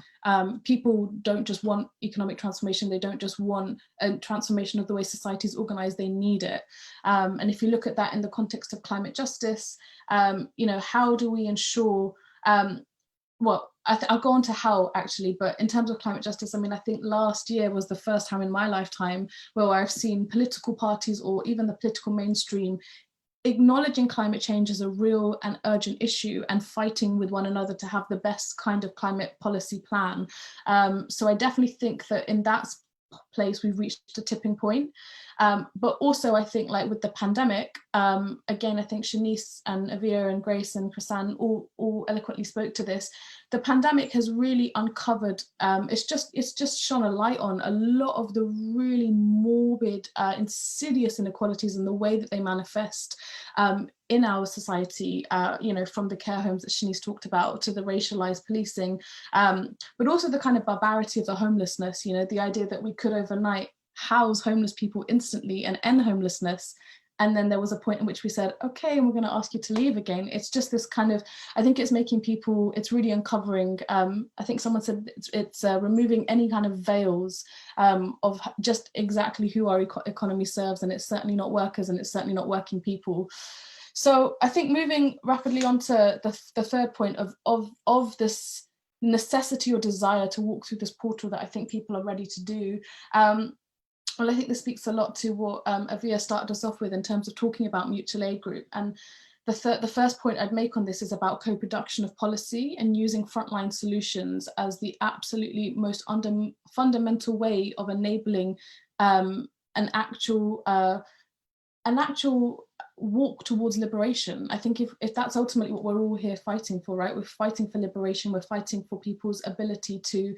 People don't just want economic transformation. They don't just want a transformation of the way society is organized. They need it. And if you look at that in the context of climate justice, you know, how do we ensure, well, I'll go on to how actually, but in terms of climate justice, I mean, I think last year was the first time in my lifetime where I've seen political parties or even the political mainstream acknowledging climate change as a real and urgent issue and fighting with one another to have the best kind of climate policy plan. So I definitely think that in that place we've reached a tipping point. But also I think, like with the pandemic, again, I think Shanice and Aviah and Grace and Chrisann all eloquently spoke to this. The pandemic has really uncovered, it's just shone a light on a lot of the really morbid, insidious inequalities in the way that they manifest in our society, you know, from the care homes that Shanice talked about to the racialized policing, but also the kind of barbarity of the homelessness, you know, the idea that we could overnight house homeless people instantly and end homelessness. And then there was a point in which we said, okay, and we're going to ask you to leave again. It's just this kind of, I think it's making people, it's really uncovering, I think someone said it's removing any kind of veils of just exactly who our economy serves. And it's certainly not workers, and it's certainly not working people. So I think moving rapidly on to the third point of this necessity or desire to walk through this portal that I think people are ready to do. Well, I think this speaks a lot to what Aviah started us off with in terms of talking about mutual aid group. And the first point I'd make on this is about co-production of policy and using frontline solutions as the absolutely most fundamental way of enabling an actual walk towards liberation. I think if that's ultimately what we're all here fighting for, right? We're fighting for liberation. We're fighting for people's ability to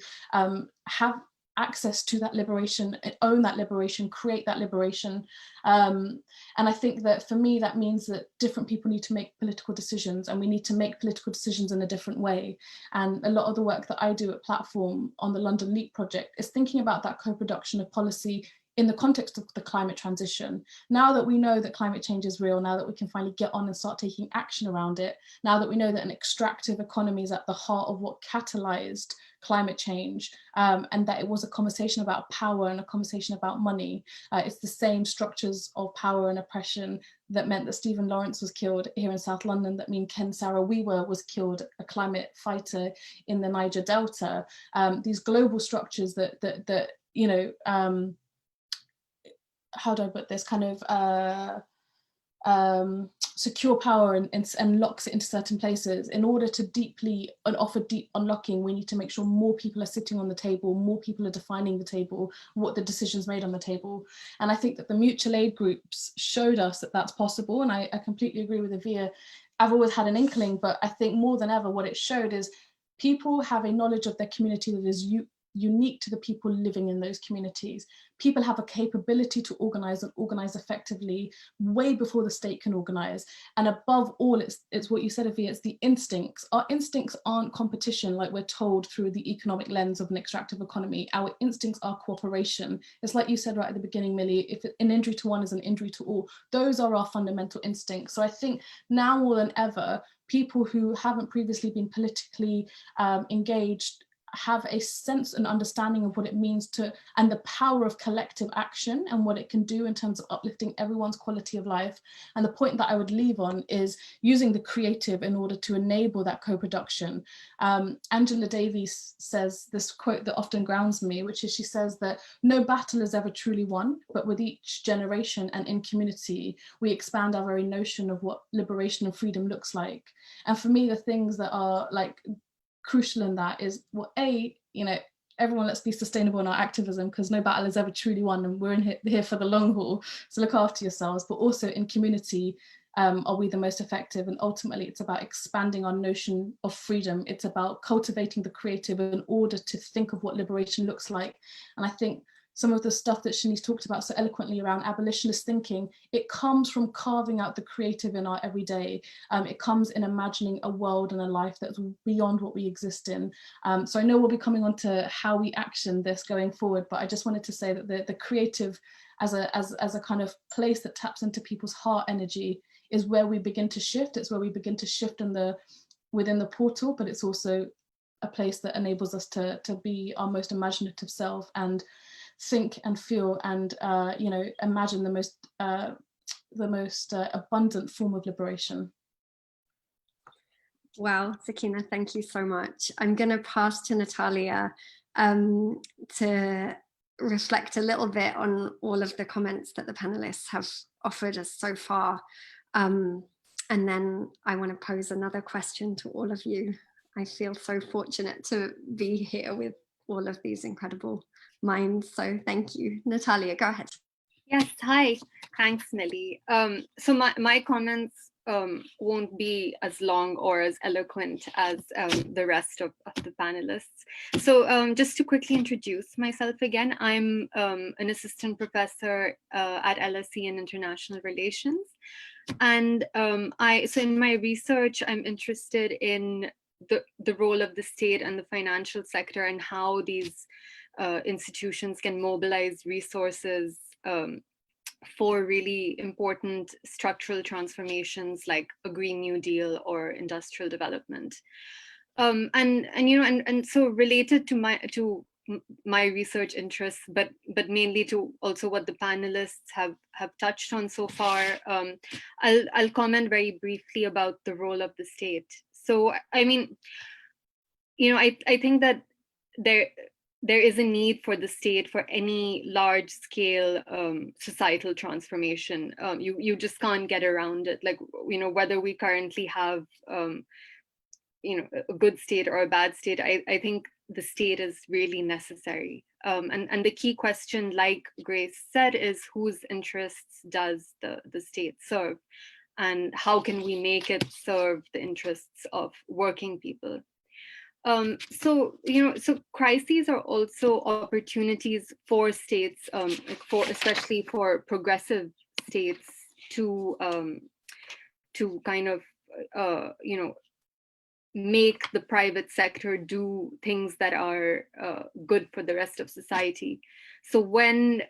have access to that liberation, own that liberation, create that liberation. And I think that for me, that means that different people need to make political decisions, and we need to make political decisions in a different way. And a lot of the work that I do at Platform on the London Leap project is thinking about that co-production of policy in the context of the climate transition. Now that we know that climate change is real, now that we can finally get on and start taking action around it, now that we know that an extractive economy is at the heart of what catalyzed climate change, and that it was a conversation about power and a conversation about money. It's the same structures of power and oppression that meant that Stephen Lawrence was killed here in South London, that mean Ken Saro-Wiwa was killed, a climate fighter in the Niger Delta. These global structures that you know, how do I put this, kind of secure power and locks it into certain places. In order to deeply and offer deep unlocking, we need to make sure more people are sitting on the table, more people are defining the table, what the decisions made on the table. And I think that the mutual aid groups showed us that that's possible. And I completely agree with Aviah. I've always had an inkling, but I think more than ever what it showed is people have a knowledge of their community that is unique to the people living in those communities. People have a capability to organize and organize effectively way before the state can organize. And above all, it's what you said, Aviah, it's the instincts. Our instincts aren't competition like we're told through the economic lens of an extractive economy. Our instincts are cooperation. It's like you said right at the beginning, Milli, if an injury to one is an injury to all, those are our fundamental instincts. So I think now more than ever, people who haven't previously been politically engaged have a sense and understanding of what it means to, and the power of collective action and what it can do in terms of uplifting everyone's quality of life. And the point that I would leave on is using the creative in order to enable that co-production. Angela Davies says this quote that often grounds me, which is, she says that no battle is ever truly won, but with each generation and in community, we expand our very notion of what liberation and freedom looks like. And for me, the things that are like crucial in that is, well, everyone, let's be sustainable in our activism, because no battle is ever truly won, and we're in here for the long haul, so look after yourselves. But also in community, are we the most effective? And ultimately it's about expanding our notion of freedom. It's about cultivating the creative in order to think of what liberation looks like. And I think some of the stuff that Shanice talked about so eloquently around abolitionist thinking, it comes from carving out the creative in our everyday. It comes in imagining a world and a life that's beyond what we exist in. So I know we'll be coming on to how we action this going forward, but I just wanted to say that the creative as a kind of place that taps into people's heart energy is where we begin to shift. It's where we begin to shift within the portal, but it's also a place that enables us to be our most imaginative self and think and feel and imagine the most abundant form of liberation. Wow, Sakina, thank you so much. I'm going to pass to Natalia to reflect a little bit on all of the comments that the panelists have offered us so far. And then I want to pose another question to all of you. I feel so fortunate to be here with all of these incredible minds. So thank you. Natalia, go ahead. Yes, hi. Thanks, Milli. So my comments won't be as long or as eloquent as the rest of the panelists. So just to quickly introduce myself again, I'm an assistant professor at LSE in International Relations. And so in my research, I'm interested in the role of the state and the financial sector and how these institutions can mobilize resources for really important structural transformations like a Green New Deal or industrial development. And so related to my research interests, but mainly to also what the panelists have touched on so far, I'll comment very briefly about the role of the state. So, I mean, I think that there is a need for the state for any large scale societal transformation. You just can't get around it. Like, whether we currently have, a good state or a bad state, I think the state is really necessary. And the key question, like Grace said, is whose interests does the state serve? And how can we make it serve the interests of working people? So crises are also opportunities for states, especially for progressive states, to kind of make the private sector do things that are good for the rest of society. So when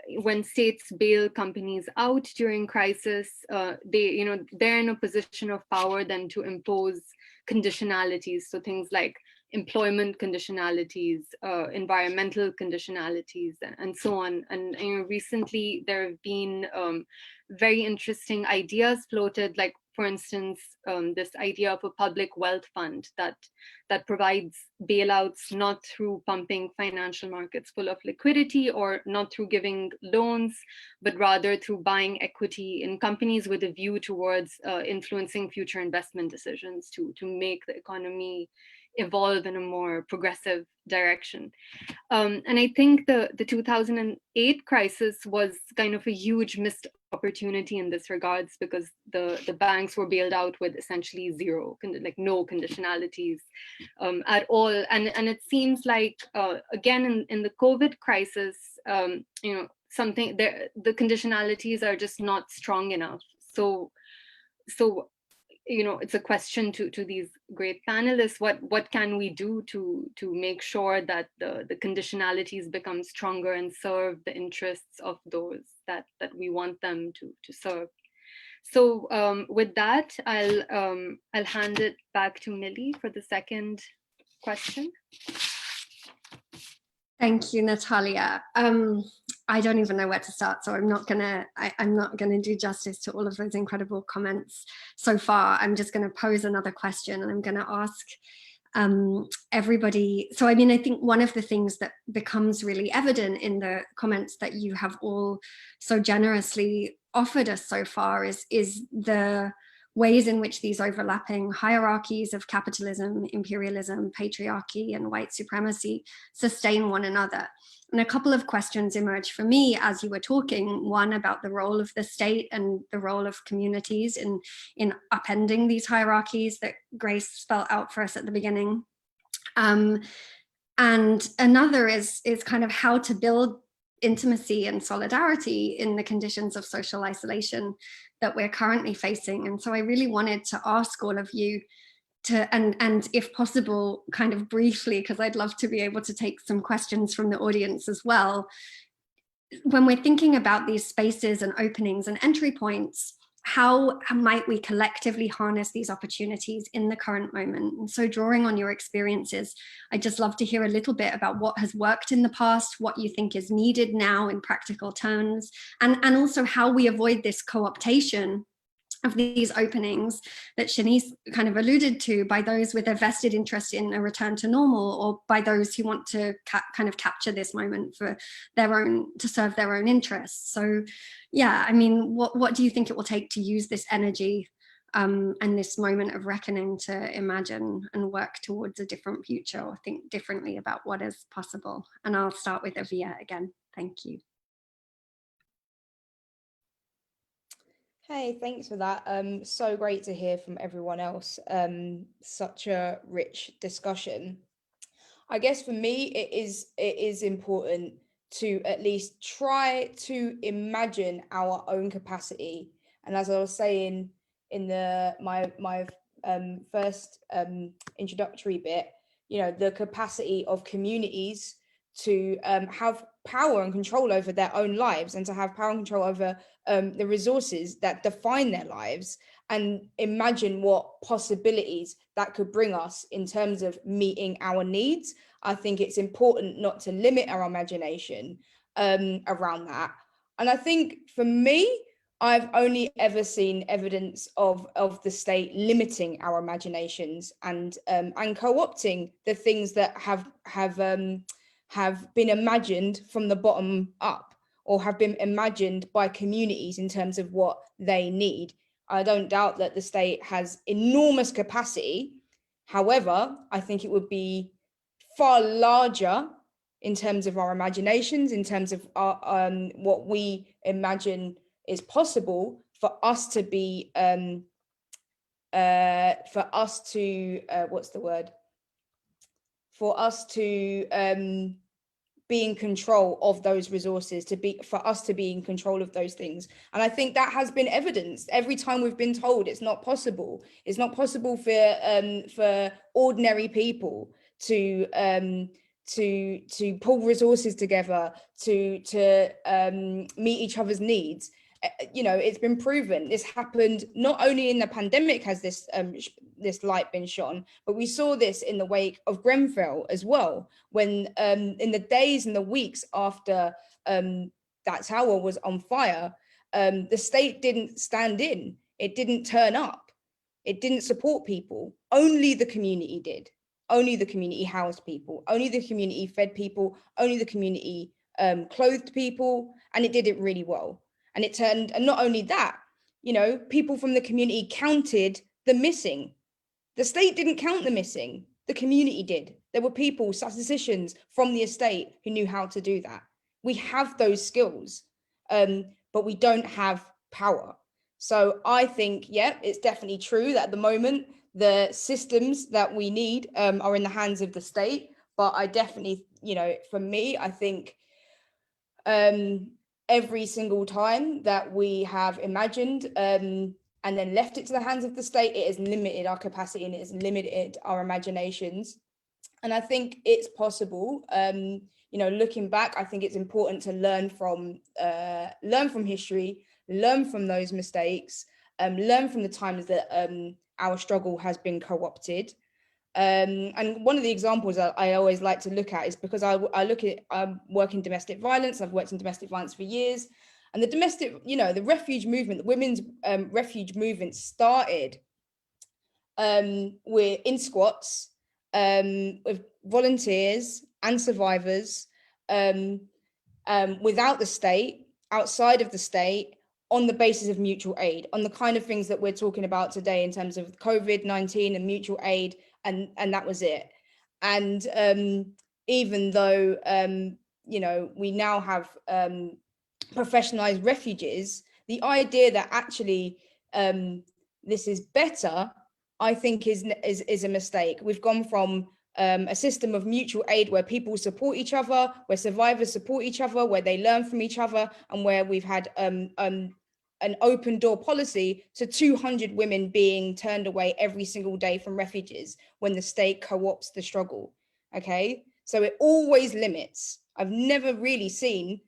states bail companies out during crisis, they're in a position of power then to impose conditionalities. So things like employment conditionalities, environmental conditionalities, and so on. And recently there have been very interesting ideas floated, like for instance, this idea of a public wealth fund that provides bailouts not through pumping financial markets full of liquidity or not through giving loans, but rather through buying equity in companies with a view towards influencing future investment decisions to make the economy evolve in a more progressive direction. And I think the 2008 crisis was kind of a huge missed opportunity in this regards, because the banks were bailed out with essentially no conditionalities at all. And it seems like, again, in the COVID crisis, the conditionalities are just not strong enough. So it's a question to these great panelists: what can we do to make sure that the conditionalities become stronger and serve the interests of those that we want them to serve? So with that, I'll hand it back to Milli for the second question. Thank you, Natalia. I don't even know where to start, so I'm not gonna do justice to all of those incredible comments so far. I'm just gonna pose another question, and I'm gonna ask everybody. So I mean, I think one of the things that becomes really evident in the comments that you have all so generously offered us so far is the ways in which these overlapping hierarchies of capitalism, imperialism, patriarchy, and white supremacy sustain one another. And a couple of questions emerged for me as you were talking, one about the role of the state and the role of communities in upending these hierarchies that Grace spelled out for us at the beginning. And another is kind of how to build intimacy and solidarity in the conditions of social isolation that we're currently facing. And so I really wanted to ask all of you to, and if possible, kind of briefly, because I'd love to be able to take some questions from the audience as well. When we're thinking about these spaces and openings and entry points, how might we collectively harness these opportunities in the current moment? And so drawing on your experiences, I'd just love to hear a little bit about what has worked in the past, what you think is needed now in practical terms, and also how we avoid this co-optation of these openings that Shanice kind of alluded to by those with a vested interest in a return to normal, or by those who want to kind of capture this moment for to serve their own interests. So yeah, I mean, what do you think it will take to use this energy and this moment of reckoning to imagine and work towards a different future, or think differently about what is possible? And I'll start with Aviah again. Thank you. Hey, thanks for that. So great to hear from everyone else. Such a rich discussion. I guess for me, it is important to at least try to imagine our own capacity. And as I was saying in my first introductory bit, the capacity of communities to have power and control over their own lives, and to have power and control over the resources that define their lives, and imagine what possibilities that could bring us in terms of meeting our needs. I think it's important not to limit our imagination around that. And I think for me, I've only ever seen evidence of the state limiting our imaginations and co-opting the things that have been imagined from the bottom up, or have been imagined by communities in terms of what they need. I don't doubt that the state has enormous capacity. However, I think it would be far larger in terms of our imaginations, in terms of our, what we imagine is possible for us to be, be in control of those resources, for us to be in control of those things. And I think that has been evidenced every time we've been told it's not possible. It's not possible for ordinary people to pull resources together to meet each other's needs. It's been proven. This happened not only in the pandemic has this light been shone, but we saw this in the wake of Grenfell as well, when in the days and the weeks after that tower was on fire, the state didn't stand in. It didn't turn up. It didn't support people. Only the community did. Only the community housed people. Only the community fed people. Only the community clothed people. And it did it really well. And it turned, and not only that, you know, people from the community counted the missing. The state didn't count the missing. The community did. There were people, statisticians from the estate who knew how to do that. We have those skills, but we don't have power. So I think, yeah, it's definitely true that at the moment, the systems that we need are in the hands of the state. But I definitely, you know, for me, I think every single time that we have imagined and then left it to the hands of the state, it has limited our capacity and it has limited our imaginations. And I think it's possible. You know, looking back, I think it's important to learn from history, learn from those mistakes, learn from the times that our struggle has been co-opted. And one of the examples that I always like to look at is because I work in domestic violence. I've worked in domestic violence for years. And the domestic, you know, the refuge movement, the women's refuge movement started we're in squats with volunteers and survivors without the state, outside of the state, on the basis of mutual aid, on the kind of things that we're talking about today in terms of COVID-19 and mutual aid, and that was it. And even though, you know, we now have professionalized refuges, the idea that actually this is better, I think is a mistake. We've gone from a system of mutual aid where people support each other, where survivors support each other, where they learn from each other, and where we've had an open door policy to 200 women being turned away every single day from refuges when the state co-opts the struggle. Okay, so it always limits. I've never really seen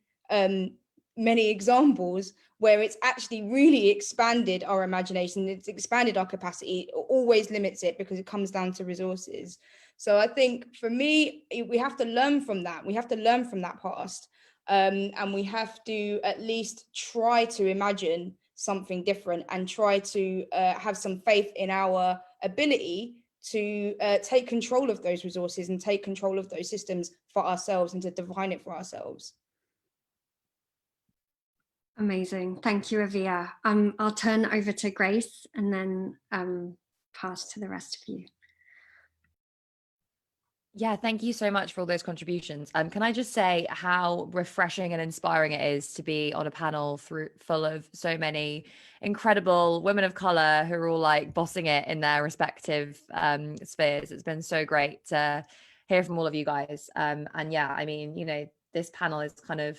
many examples where it's actually really expanded our imagination, it's expanded our capacity. It always limits it because it comes down to resources. So I think for me, we have to learn from that. We have to learn from that past. And we have to at least try to imagine something different and try to have some faith in our ability to take control of those resources and take control of those systems for ourselves and to define it for ourselves. Amazing. Thank you, Aviah. I'll turn over to Grace and then pass to the rest of you. Yeah, thank you so much for all those contributions. Can I just say how refreshing and inspiring it is to be on a panel full of so many incredible women of color who are all like bossing it in their respective spheres. It's been so great to hear from all of you guys. And yeah, I mean, you know, this panel is kind of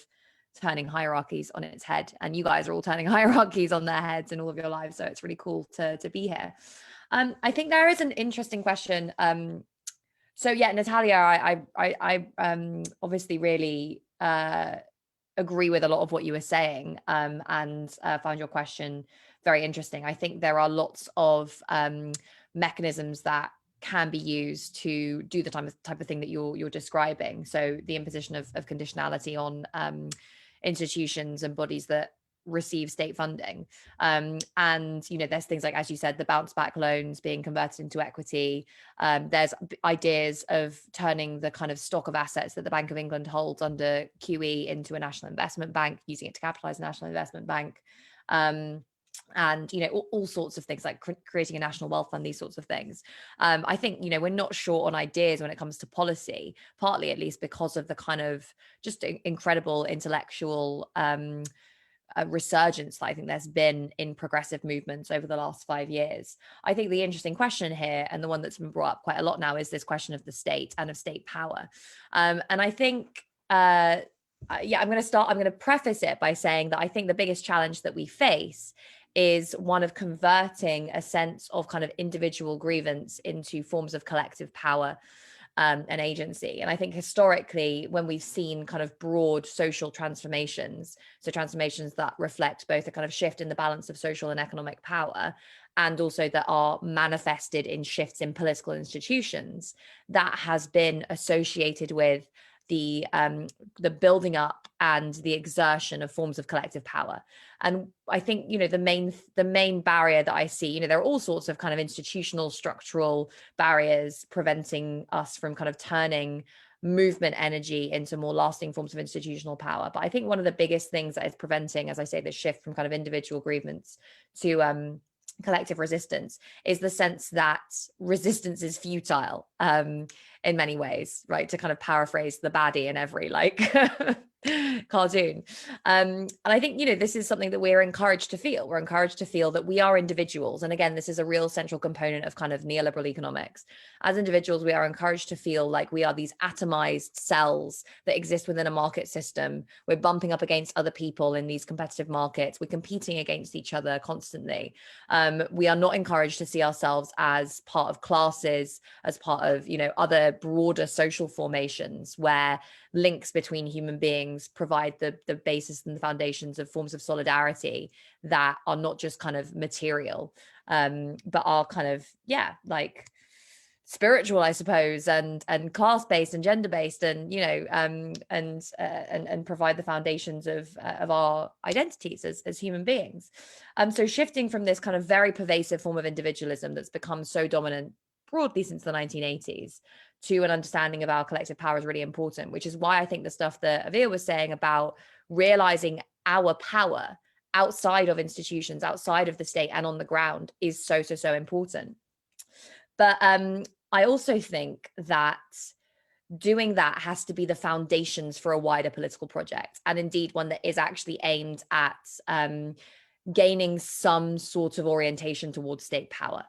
turning hierarchies on its head, and you guys are all turning hierarchies on their heads in all of your lives. So it's really cool to be here. I think there is an interesting question. So yeah, Natalia, I obviously really agree with a lot of what you were saying, and found your question very interesting. I think there are lots of mechanisms that can be used to do the type of thing that you're describing. So the imposition of conditionality on institutions and bodies that receive state funding, and you know, there's things like, as you said, the bounce back loans being converted into equity. There's ideas of turning the kind of stock of assets that the Bank of England holds under QE into a national investment bank, using it to capitalize a national investment bank, and you know, all sorts of things like creating a national wealth fund, these sorts of things. I think, you know, we're not short on ideas when it comes to policy, partly at least because of the kind of just incredible intellectual resurgence that I think there's been in progressive movements over the last 5 years. I think the interesting question here, and the one that's been brought up quite a lot now, is this question of the state and of state power. And I think, yeah, I'm going to preface it by saying that I think the biggest challenge that we face is one of converting a sense of kind of individual grievance into forms of collective power and agency. And I think historically, when we've seen kind of broad social transformations, so transformations that reflect both a kind of shift in the balance of social and economic power, and also that are manifested in shifts in political institutions, that has been associated with the building up and the exertion of forms of collective power. And I think, you know, the main barrier that I see, you know, there are all sorts of kind of institutional, structural barriers preventing us from kind of turning movement energy into more lasting forms of institutional power. But I think one of the biggest things that is preventing, as I say, the shift from kind of individual grievance to collective resistance is the sense that resistance is futile in many ways, right? To kind of paraphrase the baddie in every like cartoon. And I think, you know, this is something that we're encouraged to feel. We're encouraged to feel that we are individuals. And again, this is a real central component of kind of neoliberal economics. As individuals, we are encouraged to feel like we are these atomized cells that exist within a market system. We're bumping up against other people in these competitive markets. We're competing against each other constantly. We are not encouraged to see ourselves as part of classes, as part of, you know, other broader social formations where links between human beings provide the basis and the foundations of forms of solidarity that are not just kind of material, but are kind of, yeah, like spiritual, I suppose, and class-based and gender-based, and, you know, and provide the foundations of our identities as human beings. So shifting from this kind of very pervasive form of individualism that's become so dominant broadly since the 1980s to an understanding of our collective power is really important, which is why I think the stuff that Aviah was saying about realizing our power outside of institutions, outside of the state and on the ground is so important. But I also think that doing that has to be the foundations for a wider political project, and indeed one that is actually aimed at gaining some sort of orientation towards state power.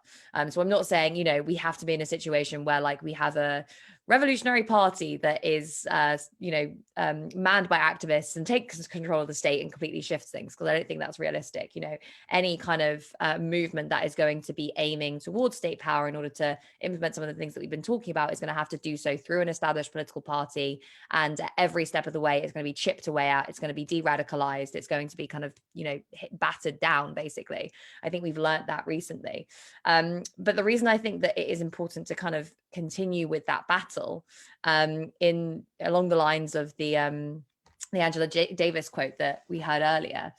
So I'm not saying, you know, we have to be in a situation where like we have a revolutionary party that is, manned by activists and takes control of the state and completely shifts things, because I don't think that's realistic. You know, any kind of movement that is going to be aiming towards state power in order to implement some of the things that we've been talking about is going to have to do so through an established political party. And at every step of the way, it's going to be chipped away at. It's going to be de-radicalized. It's going to be kind of, you know, battered down, basically. I think we've learned that recently. But the reason I think that it is important to kind of continue with that battle in along the lines of the Angela Davis quote that we heard earlier,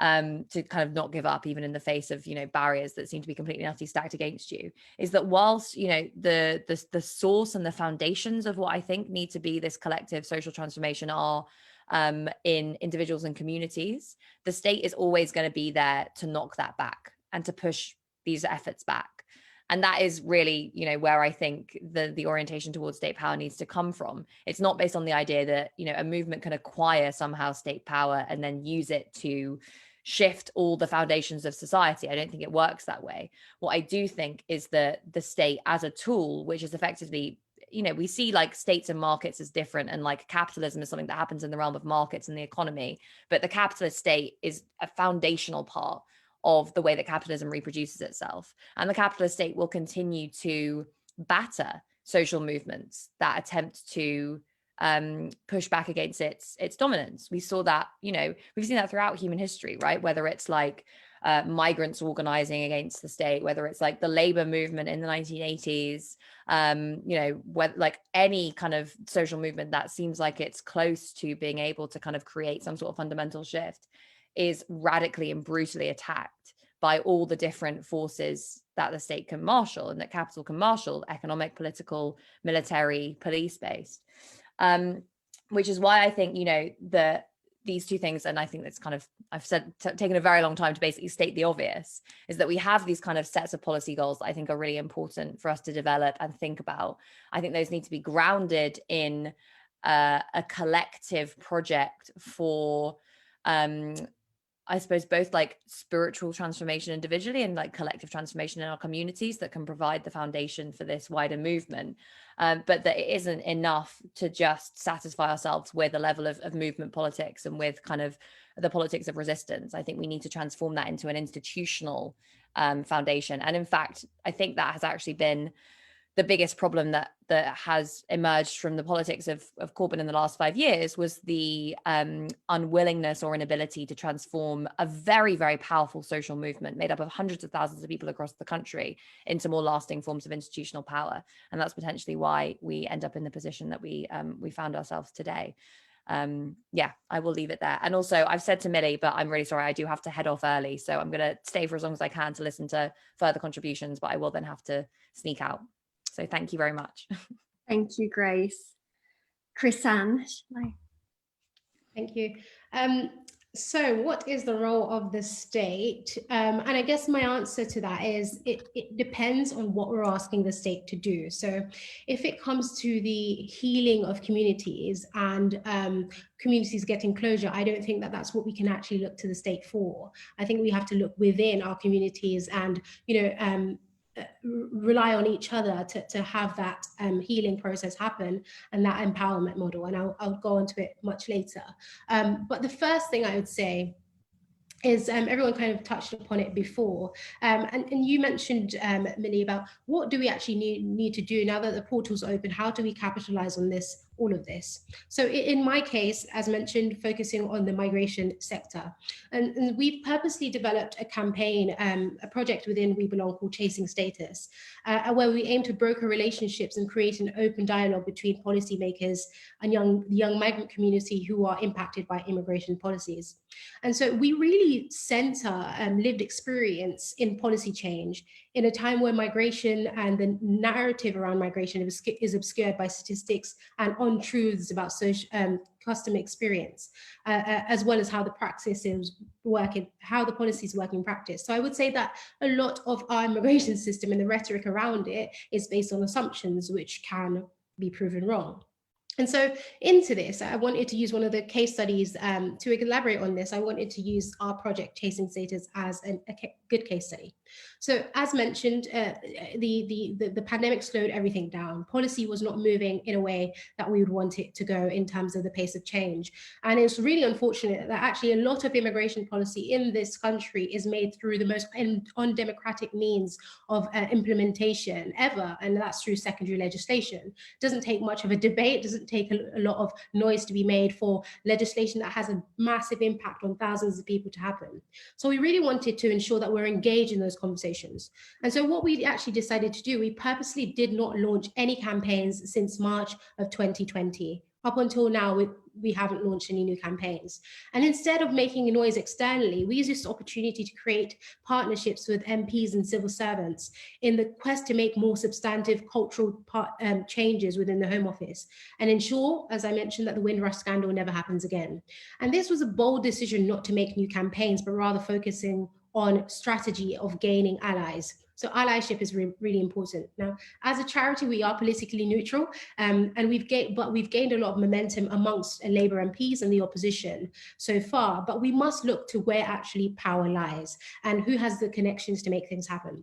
to kind of not give up even in the face of, you know, barriers that seem to be completely and utterly stacked against you, is that whilst, you know, the source and the foundations of what I think need to be this collective social transformation are in individuals and communities, the state is always going to be there to knock that back and to push these efforts back. And that is really, you know, where I think the orientation towards state power needs to come from. It's not based on the idea that, you know, a movement can acquire somehow state power and then use it to shift all the foundations of society. I don't think it works that way. What I do think is that the state as a tool, which is effectively, you know, we see like states and markets as different, and like capitalism is something that happens in the realm of markets and the economy, but the capitalist state is a foundational part of the way that capitalism reproduces itself. And the capitalist state will continue to batter social movements that attempt to push back against its dominance. We saw that, you know, we've seen that throughout human history, right? Whether it's like migrants organizing against the state, whether it's like the labor movement in the 1980s, you know, whether like any kind of social movement that seems like it's close to being able to kind of create some sort of fundamental shift is radically and brutally attacked by all the different forces that the state can marshal and that capital can marshal: economic, political, military, police-based. Which is why I think, you know, these two things, and I think that's kind of, I've said, taken a very long time to basically state the obvious, is that we have these kind of sets of policy goals that I think are really important for us to develop and think about. I think those need to be grounded in a collective project for I suppose both like spiritual transformation individually and like collective transformation in our communities that can provide the foundation for this wider movement. But that it isn't enough to just satisfy ourselves with a level of movement politics and with kind of the politics of resistance. I think we need to transform that into an institutional foundation. And in fact, I think that has actually been the biggest problem that has emerged from the politics of Corbyn in the last 5 years was the unwillingness or inability to transform a very, very powerful social movement made up of hundreds of thousands of people across the country into more lasting forms of institutional power. And that's potentially why we end up in the position that we found ourselves today. Yeah, I will leave it there. And also, I've said to Milli, but I'm really sorry, I do have to head off early, so I'm going to stay for as long as I can to listen to further contributions, but I will then have to sneak out. So thank you very much. Thank you, Grace. Chrisann. Thank you. So what is the role of the state? And I guess my answer to that is it depends on what we're asking the state to do. So if it comes to the healing of communities and communities getting closure, I don't think that that's what we can actually look to the state for. I think we have to look within our communities and, rely on each other to have that healing process happen and that empowerment model. And I'll go into it much later. But the first thing I would say is everyone kind of touched upon it before. And you mentioned, Milli, about what do we actually need to do now that the portal's open? How do we capitalize on this, all of this? So in my case, as mentioned, focusing on the migration sector. And we've purposely developed a campaign, a project within We Belong called Chasing Status, where we aim to broker relationships and create an open dialogue between policymakers and the young migrant community who are impacted by immigration policies. And so we really center lived experience in policy change in a time where migration and the narrative around migration is obscured by statistics and untruths about social customer experience, as well as how the practice is working, how the policies work in practice. So I would say that a lot of our immigration system and the rhetoric around it is based on assumptions which can be proven wrong. And so into this, I wanted to use one of the case studies to elaborate on this. I wanted to use our project Chasing Status as a good case study. So as mentioned, the pandemic slowed everything down. Policy was not moving in a way that we would want it to go in terms of the pace of change. And it's really unfortunate that actually a lot of immigration policy in this country is made through the most undemocratic means of implementation ever, and that's through secondary legislation. It doesn't take much of a debate, doesn't take a lot of noise to be made for legislation that has a massive impact on thousands of people to happen. So we really wanted to ensure that we're engaged in those conversations. And so what we actually decided to do, we purposely did not launch any campaigns since March of 2020. Up until now, we haven't launched any new campaigns. And instead of making a noise externally, we used this opportunity to create partnerships with MPs and civil servants in the quest to make more substantive cultural changes within the Home Office and ensure, as I mentioned, that the Windrush Scandal never happens again. And this was a bold decision not to make new campaigns, but rather focusing on strategy of gaining allies. So allyship is really important. Now, as a charity, we are politically neutral, and we've gained a lot of momentum amongst Labour MPs and the opposition so far, but we must look to where actually power lies and who has the connections to make things happen.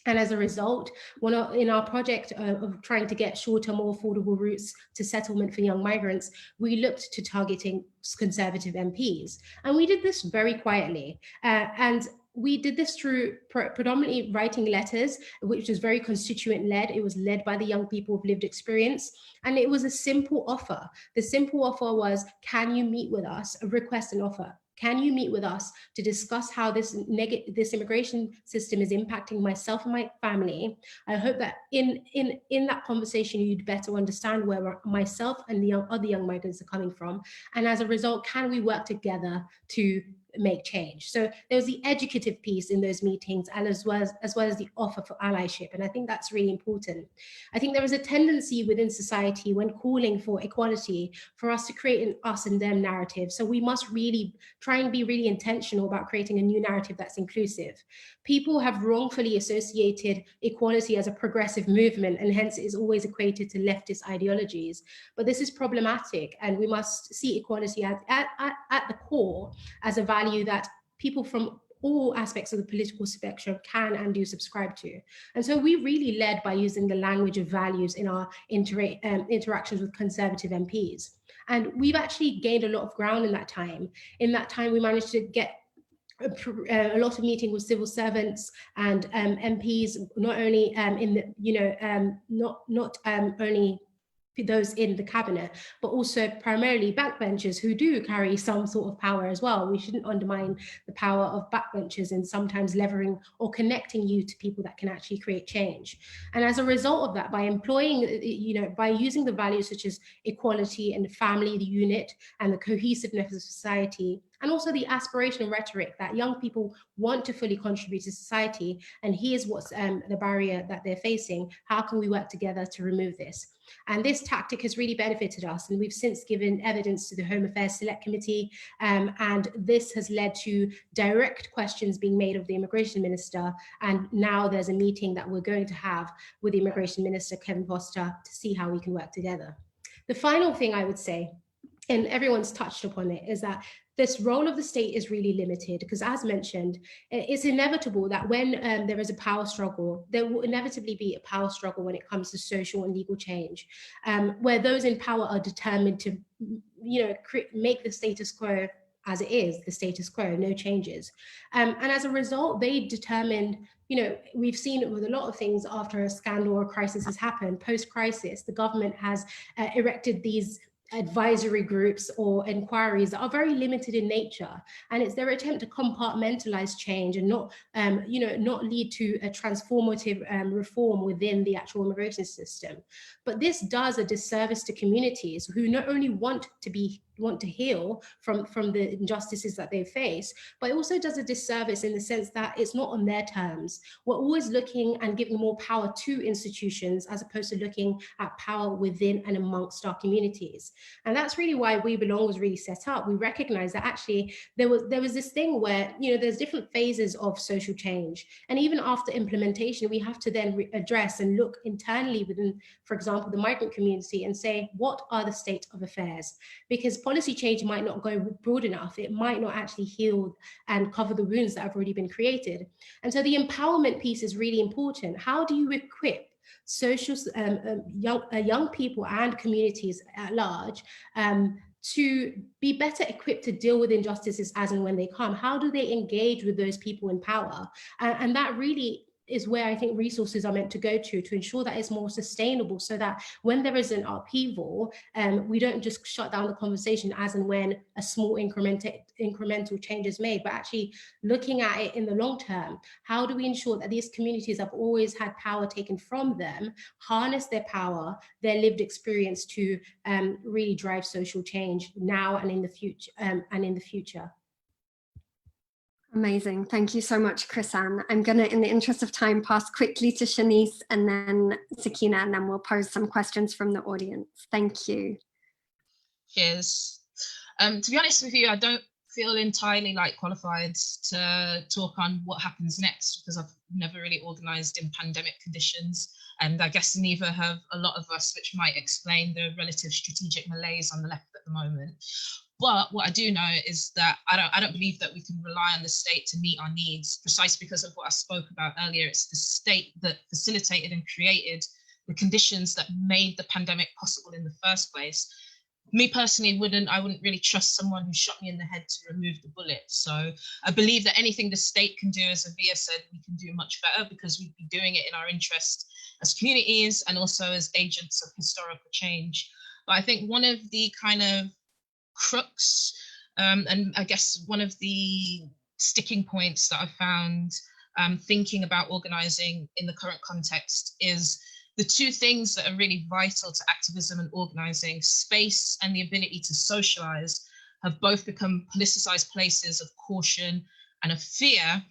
And as a result, in our project of trying to get shorter, more affordable routes to settlement for young migrants, we looked to targeting Conservative MPs. And we did this very quietly. And we did this through predominantly writing letters, which was very constituent-led. It was led by the young people with lived experience. And it was a simple offer. The simple offer was, can you meet with us? A request and offer. Can you meet with us to discuss how this immigration system is impacting myself and my family? I hope that in that conversation, you'd better understand where myself and the other young migrants are coming from. And as a result, can we work together to make change? So there was the educative piece in those meetings, and as well as the offer for allyship. And I think that's really important. I think there is a tendency within society when calling for equality for us to create an us and them narrative. So we must really try and be really intentional about creating a new narrative that's inclusive. People have wrongfully associated equality as a progressive movement, and hence it is always equated to leftist ideologies. But this is problematic, and we must see equality at the core as a value that people from all aspects of the political spectrum can and do subscribe to. And so we really led by using the language of values in our interactions with Conservative MPs. And we've actually gained a lot of ground in that time. In that time, we managed to get a lot of meeting with civil servants and MPs, not only in the, you know, not only those in the cabinet, but also primarily backbenchers who do carry some sort of power as well. We shouldn't undermine the power of backbenchers in sometimes levering or connecting you to people that can actually create change. And as a result of that, by employing, you know, by using the values such as equality and family, the unit, and the cohesiveness of society, and also the aspirational rhetoric that young people want to fully contribute to society, and here's what's the barrier that they're facing, how can we work together to remove this? And this tactic has really benefited us, and we've since given evidence to the Home Affairs Select Committee, and this has led to direct questions being made of the Immigration Minister, and now there's a meeting that we're going to have with the Immigration Minister, Kevin Foster, to see how we can work together. The final thing I would say, and everyone's touched upon it, is that this role of the state is really limited, because as mentioned, it's inevitable that when there is a power struggle, there will inevitably be a power struggle when it comes to social and legal change, where those in power are determined to, you know, make the status quo as it is, the status quo, no changes. And as a result, they determined, you know, we've seen it with a lot of things after a scandal or crisis has happened. Post-crisis, the government has erected these advisory groups or inquiries that are very limited in nature, and it's their attempt to compartmentalize change and not, you know, not lead to a transformative reform within the actual immigration system. But this does a disservice to communities who not only want to heal from the injustices that they face, but it also does a disservice in the sense that it's not on their terms. We're always looking and giving more power to institutions as opposed to looking at power within and amongst our communities. And that's really why We Belong was really set up. We recognize that actually there was this thing where, you know, there's different phases of social change. And even after implementation, we have to then address and look internally within, for example, the migrant community and say, what are the state of affairs? Because policy change might not go broad enough. It might not actually heal and cover the wounds that have already been created. And so the empowerment piece is really important. How do you equip social young people and communities at large to be better equipped to deal with injustices as and when they come? How do they engage with those people in power? And that really is where I think resources are meant to go to ensure that it's more sustainable, so that when there is an upheaval, we don't just shut down the conversation as and when a small incremental change is made, but actually looking at it in the long term. How do we ensure that these communities have always had power taken from them, harness their power, their lived experience to really drive social change now and in the future? Amazing. Thank you so much, Chrisann. I'm going to, in the interest of time, pass quickly to Shanice and then Sakina, and then we'll pose some questions from the audience. Thank you. Cheers. To be honest with you, I don't feel entirely qualified to talk on what happens next, because I've never really organised in pandemic conditions, and I guess neither have a lot of us, which might explain the relative strategic malaise on the left at the moment. But what I do know is that I don't believe that we can rely on the state to meet our needs, precisely because of what I spoke about earlier. It's the state that facilitated and created the conditions that made the pandemic possible in the first place. Me personally, I wouldn't really trust someone who shot me in the head to remove the bullet. So I believe that anything the state can do, as Aviah said, we can do much better, because we'd be doing it in our interest as communities and also as agents of historical change. But I think one of the kind of crux, and I guess one of the sticking points that I found thinking about organising in the current context is the two things that are really vital to activism and organising: space and the ability to socialise, have both become politicised places of caution and of fear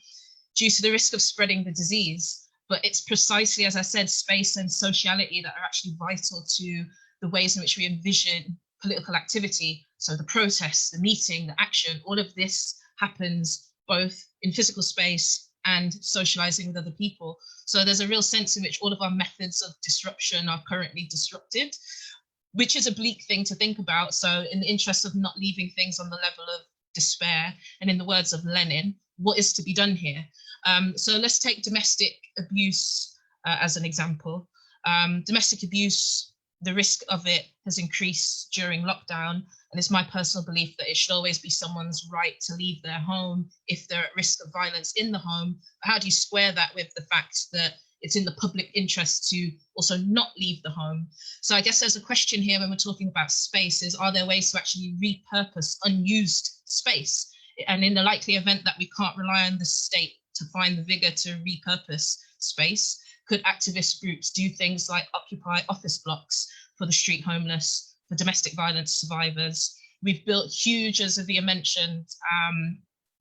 due to the risk of spreading the disease. But it's precisely, as I said, space and sociality that are actually vital to the ways in which we envision political activity. So the protests, the meeting, the action, all of this happens both in physical space and socializing with other people. So there's a real sense in which all of our methods of disruption are currently disrupted, which is a bleak thing to think about. So in the interest of not leaving things on the level of despair, and in the words of Lenin, what is to be done here? So let's take domestic abuse as an example. Domestic abuse the risk of it has increased during lockdown. And it's my personal belief that it should always be someone's right to leave their home if they're at risk of violence in the home. But how do you square that with the fact that it's in the public interest to also not leave the home? So I guess there's a question here when we're talking about space is, are there ways to actually repurpose unused space? And in the likely event that we can't rely on the state to find the vigor to repurpose space, could activist groups do things like occupy office blocks for the street homeless, for domestic violence survivors? We've built huge, as Aviah mentioned,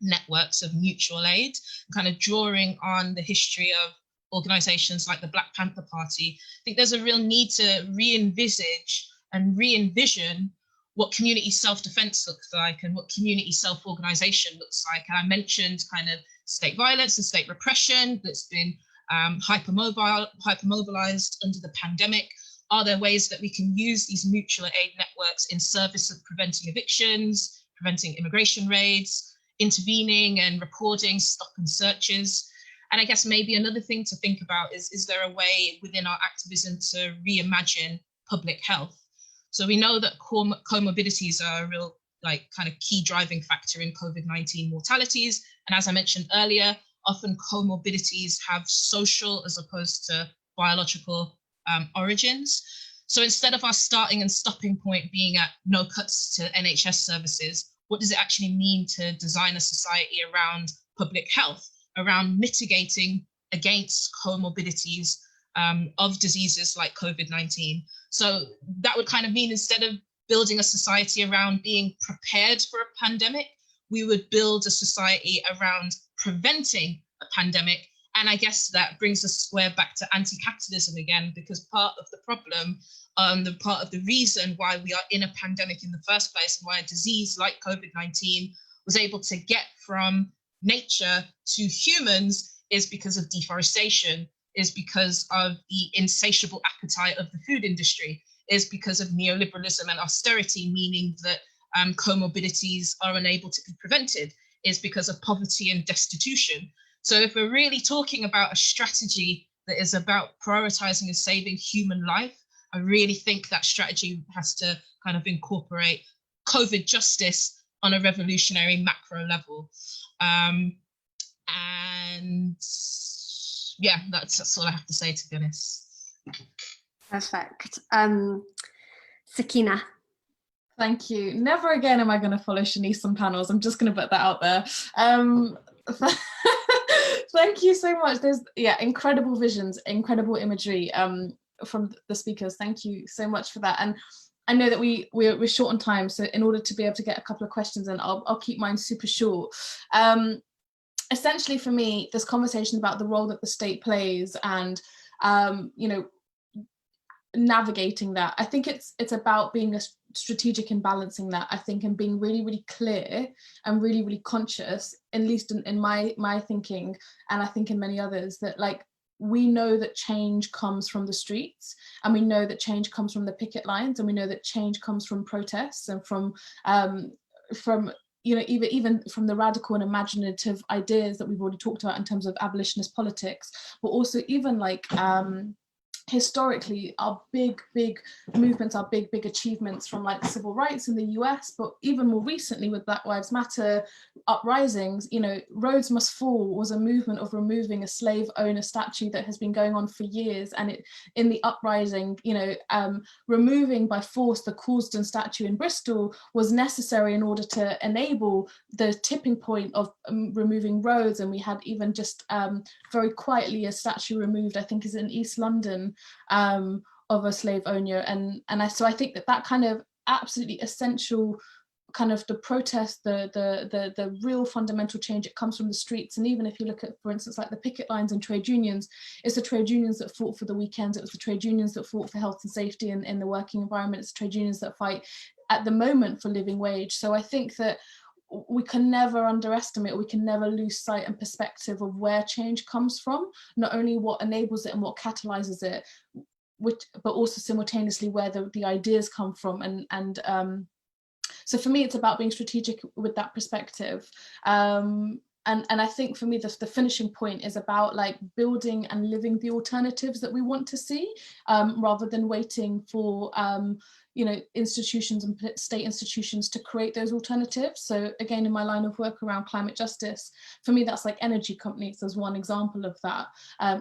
networks of mutual aid, kind of drawing on the history of organizations like the Black Panther Party. I think there's a real need to re-envisage and re-envision what community self-defense looks like and what community self-organization looks like. And I mentioned kind of state violence and state repression that's been hypermobilized under the pandemic. Are there ways that we can use these mutual aid networks in service of preventing evictions, preventing immigration raids, intervening and recording stop and searches? And I guess maybe another thing to think about is there a way within our activism to reimagine public health? So we know that comorbidities are a real kind of key driving factor in COVID-19 mortalities. And as I mentioned earlier, often comorbidities have social as opposed to biological origins. So instead of our starting and stopping point being at no cuts to NHS services, what does it actually mean to design a society around public health, around mitigating against comorbidities of diseases like COVID-19? So that would kind of mean, instead of building a society around being prepared for a pandemic, we would build a society around preventing a pandemic. And I guess that brings us square back to anti-capitalism again, because part of the problem, the part of the reason why we are in a pandemic in the first place, and why a disease like COVID-19 was able to get from nature to humans, is because of deforestation, is because of the insatiable appetite of the food industry, is because of neoliberalism and austerity, meaning that comorbidities are unable to be prevented, is because of poverty and destitution. So if we're really talking about a strategy that is about prioritizing and saving human life, I really think that strategy has to kind of incorporate COVID justice on a revolutionary macro level. And yeah, that's all I have to say, to be honest. Perfect. Sakina. Thank you. Never again am I going to follow Shanice on panels. I'm just going to put that out there. Thank you so much. There's incredible visions, incredible imagery from the speakers. Thank you so much for that. And I know that we're short on time, so in order to be able to get a couple of questions in, I'll keep mine super short. Essentially, for me, this conversation about the role that the state plays and navigating that, I think it's about being strategic in balancing that, I think, and being really, really clear and really, really conscious, at least in my thinking, and I think in many others, that we know that change comes from the streets, and we know that change comes from the picket lines, and we know that change comes from protests and from even from the radical and imaginative ideas that we've already talked about in terms of abolitionist politics, but also even historically, our big movements, our big achievements from civil rights in the US, but even more recently with Black Lives Matter uprisings, Roads Must Fall was a movement of removing a slave owner statue that has been going on for years. And in the uprising, removing by force the Causden statue in Bristol was necessary in order to enable the tipping point of removing roads. And we had even just very quietly a statue removed, I think is in East London, of a slave owner, so I think that kind of absolutely essential kind of the protest, the real fundamental change, it comes from the streets. And even if you look at, for instance, the picket lines and trade unions, it's the trade unions that fought for the weekends, it was the trade unions that fought for health and safety in the working environment, it's the trade unions that fight at the moment for living wage. So I think that we can never underestimate, we can never lose sight and perspective of where change comes from, not only what enables it and what catalyzes it, but also simultaneously where the ideas come from. And so for me, it's about being strategic with that perspective. And And I think for me, the finishing point is about like building and living the alternatives that we want to see, rather than waiting for you know, institutions and state institutions to create those alternatives. So again, in my line of work around climate justice, for me, that's like energy companies as one example of that.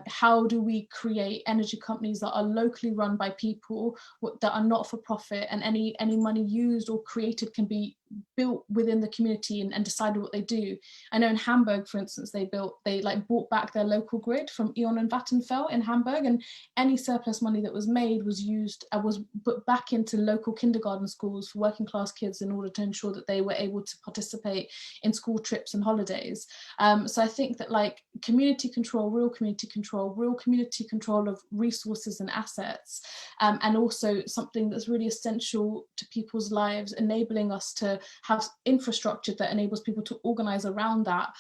How do we create energy companies that are locally run by people, that are not for profit, and any money used or created can be built within the community and decided what they do. I know in Hamburg, for instance, they like bought back their local grid from E.ON and Vattenfall in Hamburg, and any surplus money that was made was used, was put back into local kindergarten schools for working class kids in order to ensure that they were able to participate in school trips and holidays. So I think that like community control, real community control of resources and assets, and also something that's really essential to people's lives, enabling us to have infrastructure that enables people to organize around that,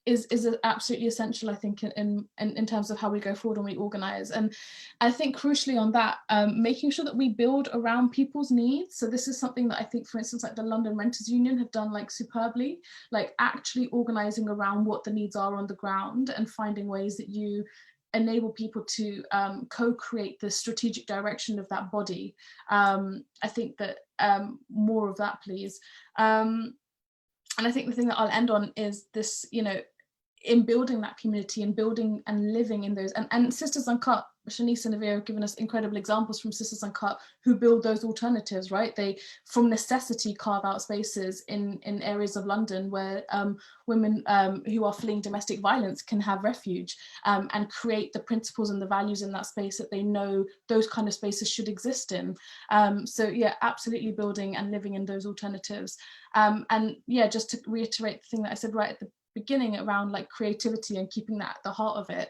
is absolutely essential, I think, in terms of how we go forward and we organize. And I think crucially on that, making sure that we build around people's needs. So this is something that I think, for instance, like the London Renters Union have done like superbly, like actually organizing around what the needs are on the ground and finding ways that you enable people to co-create the strategic direction of that body. I think that more of that, please. And I think the thing that I'll end on is this, you know, in building that community and building and living in those, and Sisters Uncut, Shanice and Aviah have given us incredible examples from Sisters Uncut who build those alternatives, right? They, from necessity, carve out spaces in areas of London where women who are fleeing domestic violence can have refuge, and create the principles and the values in that space that they know those kind of spaces should exist in. So yeah, absolutely building and living in those alternatives. And yeah, just to reiterate the thing that I said right at the beginning around like creativity and keeping that at the heart of it,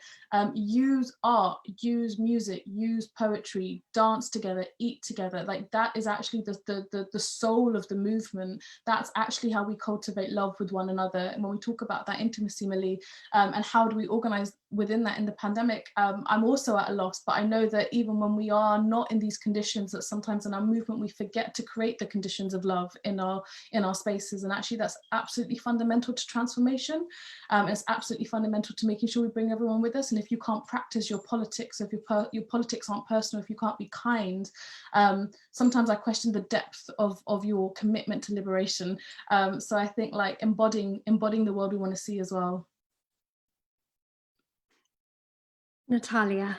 use art, use music, use poetry, dance together, eat together. Like that is actually the soul of the movement. That's actually how we cultivate love with one another. And when we talk about that intimacy, Milli, and how do we organize within that in the pandemic, I'm also at a loss, but I know that even when we are not in these conditions, that sometimes in our movement we forget to create the conditions of love in our spaces, and actually that's absolutely fundamental to transformation. It's absolutely fundamental to making sure we bring everyone with us. And if you can't practice your politics, if your politics aren't personal, if you can't be kind, sometimes I question the depth of your commitment to liberation. So I think like embodying the world we want to see as well. Natalia.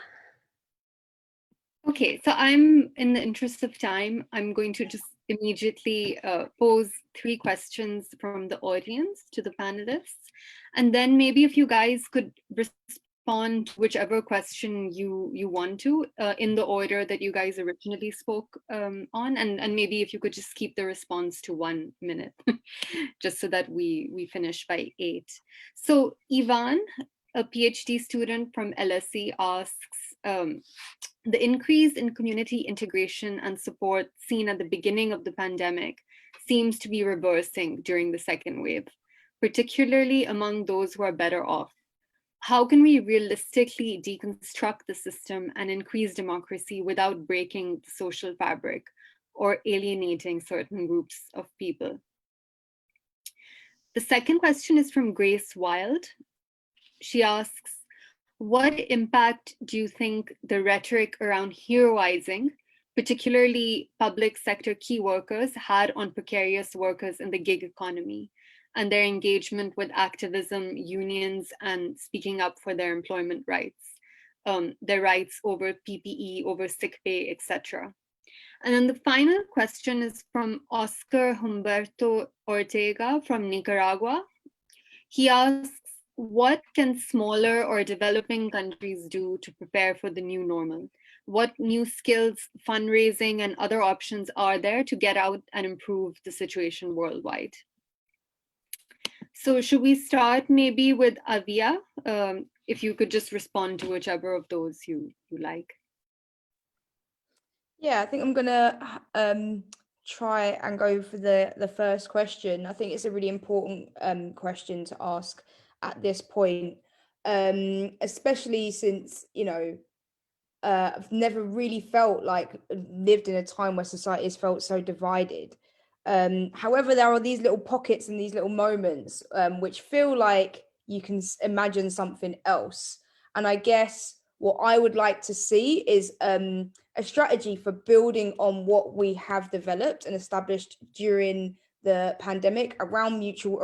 Okay, so I'm, in the interest of time, I'm going to just immediately pose 3 questions from the audience to the panelists. And then maybe if you guys could respond to whichever question you want to, in the order that you guys originally spoke on. And maybe if you could just keep the response to 1 minute, just so that we finish by 8. So Ivan, a PhD student from LSE, asks, the increase in community integration and support seen at the beginning of the pandemic seems to be reversing during the second wave, particularly among those who are better off. How can we realistically deconstruct the system and increase democracy without breaking the social fabric or alienating certain groups of people? The second question is from Grace Wild. She asks, what impact do you think the rhetoric around heroizing, particularly public sector key workers, had on precarious workers in the gig economy and their engagement with activism, unions, and speaking up for their employment rights, their rights over PPE, over sick pay, etc.? And then the final question is from Oscar Humberto Ortega from Nicaragua. He asks, what can smaller or developing countries do to prepare for the new normal? What new skills, fundraising, and other options are there to get out and improve the situation worldwide? So should we start maybe with Aviah? If you could just respond to whichever of those you like. Yeah, I think I'm gonna try and go for the first question. I think it's a really important question to ask at this point, especially since, you know, I've never really felt like lived in a time where society has felt so divided. However, there are these little pockets and these little moments which feel like you can imagine something else. And I guess what I would like to see is a strategy for building on what we have developed and established during the pandemic around mutual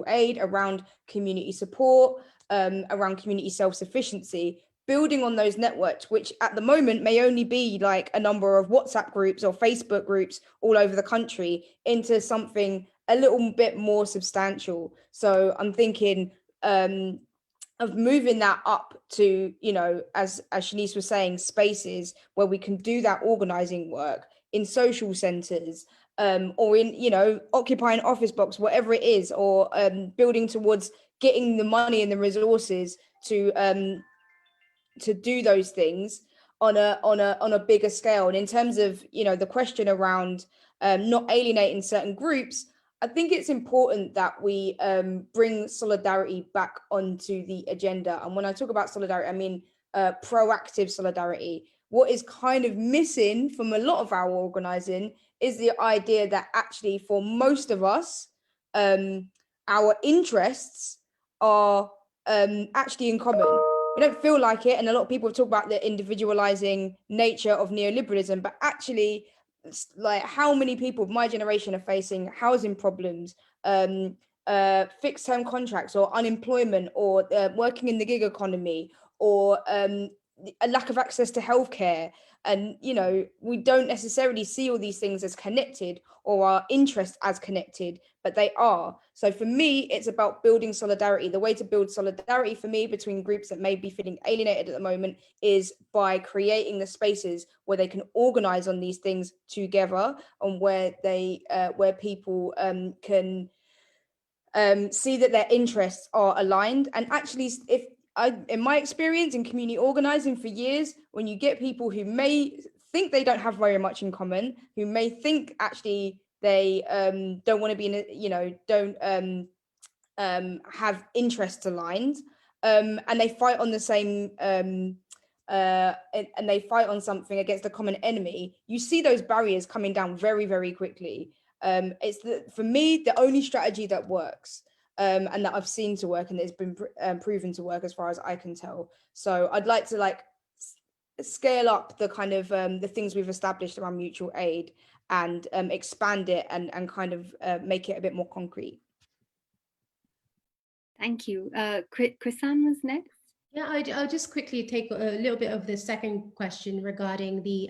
aid, around community support, around community self-sufficiency, building on those networks, which at the moment may only be like a number of WhatsApp groups or Facebook groups all over the country, into something a little bit more substantial. So I'm thinking of moving that up to, you know, as Shanice was saying, spaces where we can do that organizing work in social centers, or in, you know, occupying office blocks, whatever it is, or building towards getting the money and the resources to do those things on a bigger scale. And in terms of, you know, the question around not alienating certain groups, I think it's important that we bring solidarity back onto the agenda. And when I talk about solidarity, I mean proactive solidarity. What is kind of missing from a lot of our organizing is the idea that actually for most of us, our interests are actually in common. We don't feel like it, and a lot of people talk about the individualizing nature of neoliberalism, but actually, like, how many people of my generation are facing housing problems, fixed term contracts, or unemployment, or working in the gig economy, or a lack of access to healthcare. And, you know, we don't necessarily see all these things as connected or our interests as connected, but they are. So for me, it's about building solidarity. The way to build solidarity for me between groups that may be feeling alienated at the moment is by creating the spaces where they can organize on these things together, and where people can see that their interests are aligned. And actually, in my experience in community organizing for years, when you get people who may think they don't have very much in common, who may think actually they don't want to be in a, you know, don't have interests aligned, and they fight on the same and they fight on something against a common enemy, you see those barriers coming down very, very quickly. It's for me the only strategy that works. And that I've seen to work, and it's been proven to work as far as I can tell. So I'd like to like scale up the kind of the things we've established around mutual aid, and expand it, and kind of make it a bit more concrete. Thank you. Chrisann was next. Yeah, I'll just quickly take a little bit of the second question regarding the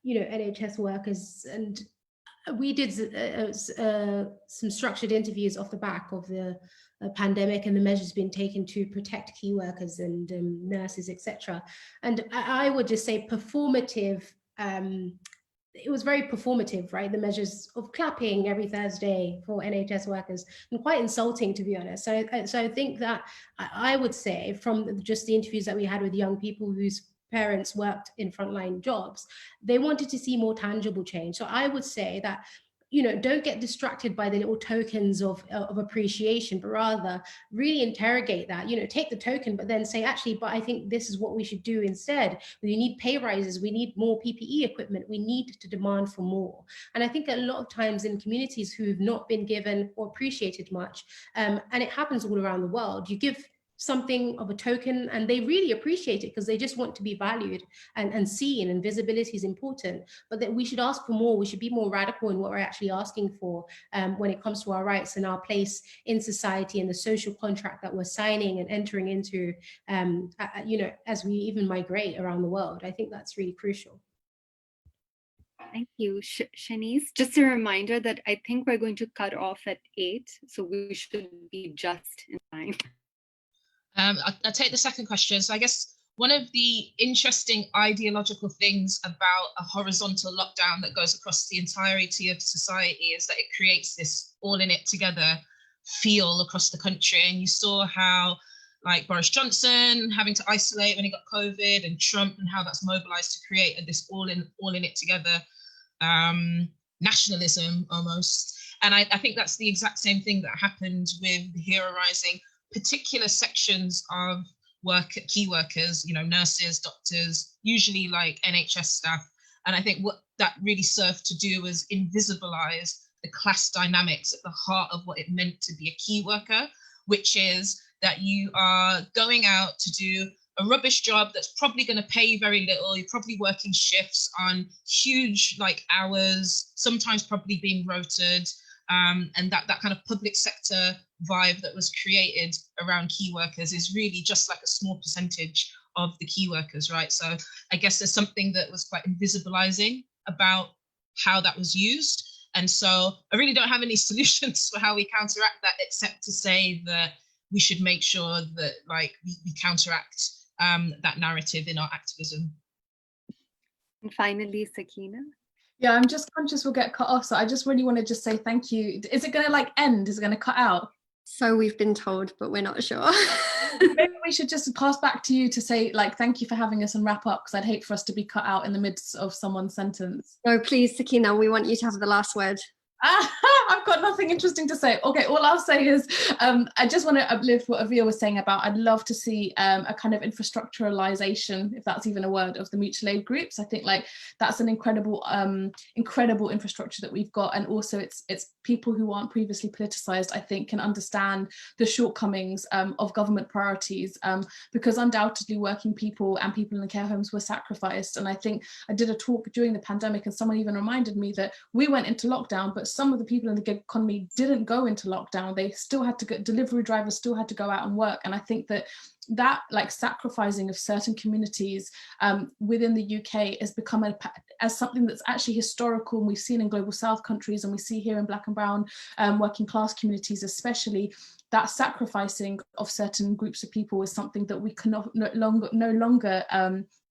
you know, NHS workers. And we did some structured interviews off the back of the pandemic and the measures being taken to protect key workers and nurses, etc. And I would just say performative. It was very performative, right? The measures of clapping every Thursday for NHS workers, and quite insulting, to be honest. So I think that I would say, from just the interviews that we had with young people whose parents worked in frontline jobs, they wanted to see more tangible change. So I would say that, you know, don't get distracted by the little tokens of appreciation, but rather really interrogate that. You know, take the token, but then say, actually, but I think this is what we should do instead. We need pay rises, we need more PPE equipment, we need to demand for more. And I think a lot of times in communities who've not been given or appreciated much, and it happens all around the world, you give something of a token and they really appreciate it because they just want to be valued and seen, and visibility is important. But that we should ask for more. We should be more radical in what we're actually asking for when it comes to our rights and our place in society, and the social contract that we're signing and entering into, you know, as we even migrate around the world. I think that's really crucial. Thank you. Shanice, just a reminder that I think we're going to cut off at 8, so we should be just in time. I'll take the second question. So I guess one of the interesting ideological things about a horizontal lockdown that goes across the entirety of society is that it creates this all in it together feel across the country. And you saw how, like, Boris Johnson having to isolate when he got COVID, and Trump, and how that's mobilized to create this all in it together nationalism almost. And I think that's the exact same thing that happened with the Hero Rising. Particular sections of key workers, you know, nurses, doctors, usually like NHS staff. And I think what that really served to do was invisibilize the class dynamics at the heart of what it meant to be a key worker, which is that you are going out to do a rubbish job that's probably going to pay you very little. You're probably working shifts on huge hours, sometimes probably being rotated, and that kind of public sector vibe that was created around key workers is really just like a small percentage of the key workers, right? So I guess there's something that was quite invisibilizing about how that was used. And so I really don't have any solutions for how we counteract that, except to say that we should make sure that we counteract that narrative in our activism. And finally, Sakina. Yeah, I'm just conscious we'll get cut off, so I just really want to just say thank you. Is it going to end? Is it going to cut out? So we've been told, but we're not sure. Maybe we should just pass back to you to say thank you for having us and wrap up, because I'd hate for us to be cut out in the midst of someone's sentence. No, please, Sakina, we want you to have the last word. I've got nothing interesting to say. Okay, all I'll say is I just want to uplift what Aviah was saying about I'd love to see a kind of infrastructuralization, if that's even a word, of the mutual aid groups. I think that's an incredible infrastructure that we've got, and also it's people who aren't previously politicized, I think, can understand the shortcomings of government priorities, because undoubtedly working people and people in the care homes were sacrificed. And I think I did a talk during the pandemic, and someone even reminded me that we went into lockdown, but some of the people in the gig economy didn't go into lockdown. They still had to go, delivery drivers still had to go out and work. And I think that sacrificing of certain communities within the UK has become as something that's actually historical, and we've seen in global south countries, and we see here in black and brown working class communities especially. That sacrificing of certain groups of people is something that we cannot no longer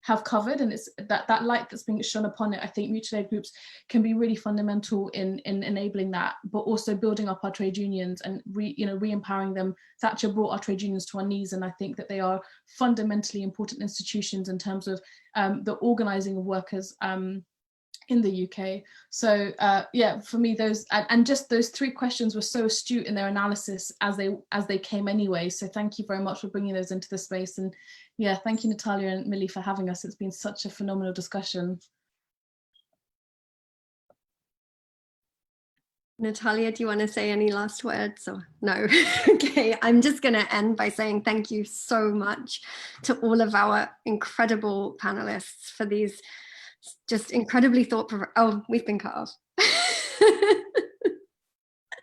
have covered, and it's that light that's being shone upon it. I think mutual aid groups can be really fundamental in enabling that, but also building up our trade unions and re-empowering them. Thatcher brought our trade unions to our knees, and I think that they are fundamentally important institutions in terms of the organising of workers in the UK. So yeah, for me, those three questions were so astute in their analysis as they came anyway. So thank you very much for bringing those into the space. And yeah, thank you, Natalia and Milli, for having us. It's been such a phenomenal discussion. Natalia, do you want to say any last words or no? Okay, I'm just going to end by saying thank you so much to all of our incredible panelists for these just incredibly thought-provoking. Oh, we've been cut off.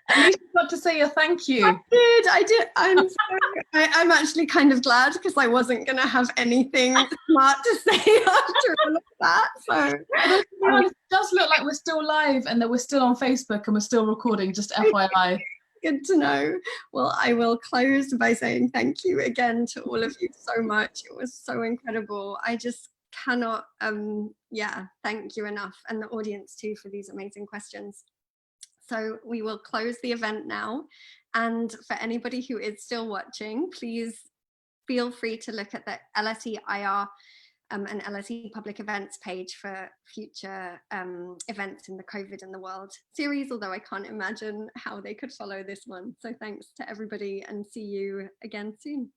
At least you got to say a thank you. I did. I'm actually kind of glad, because I wasn't going to have anything smart to say after all of that. So it does look like we're still live and that we're still on Facebook and we're still recording, just FYI. Good to know. Well, I will close by saying thank you again to all of you so much. It was so incredible. I just cannot thank you enough, and the audience too, for these amazing questions. So we will close the event now, and for anybody who is still watching, please feel free to look at the LSE IR and LSE public events page for future events in the COVID and the World series, although I can't imagine how they could follow this one. So thanks to everybody, and see you again soon.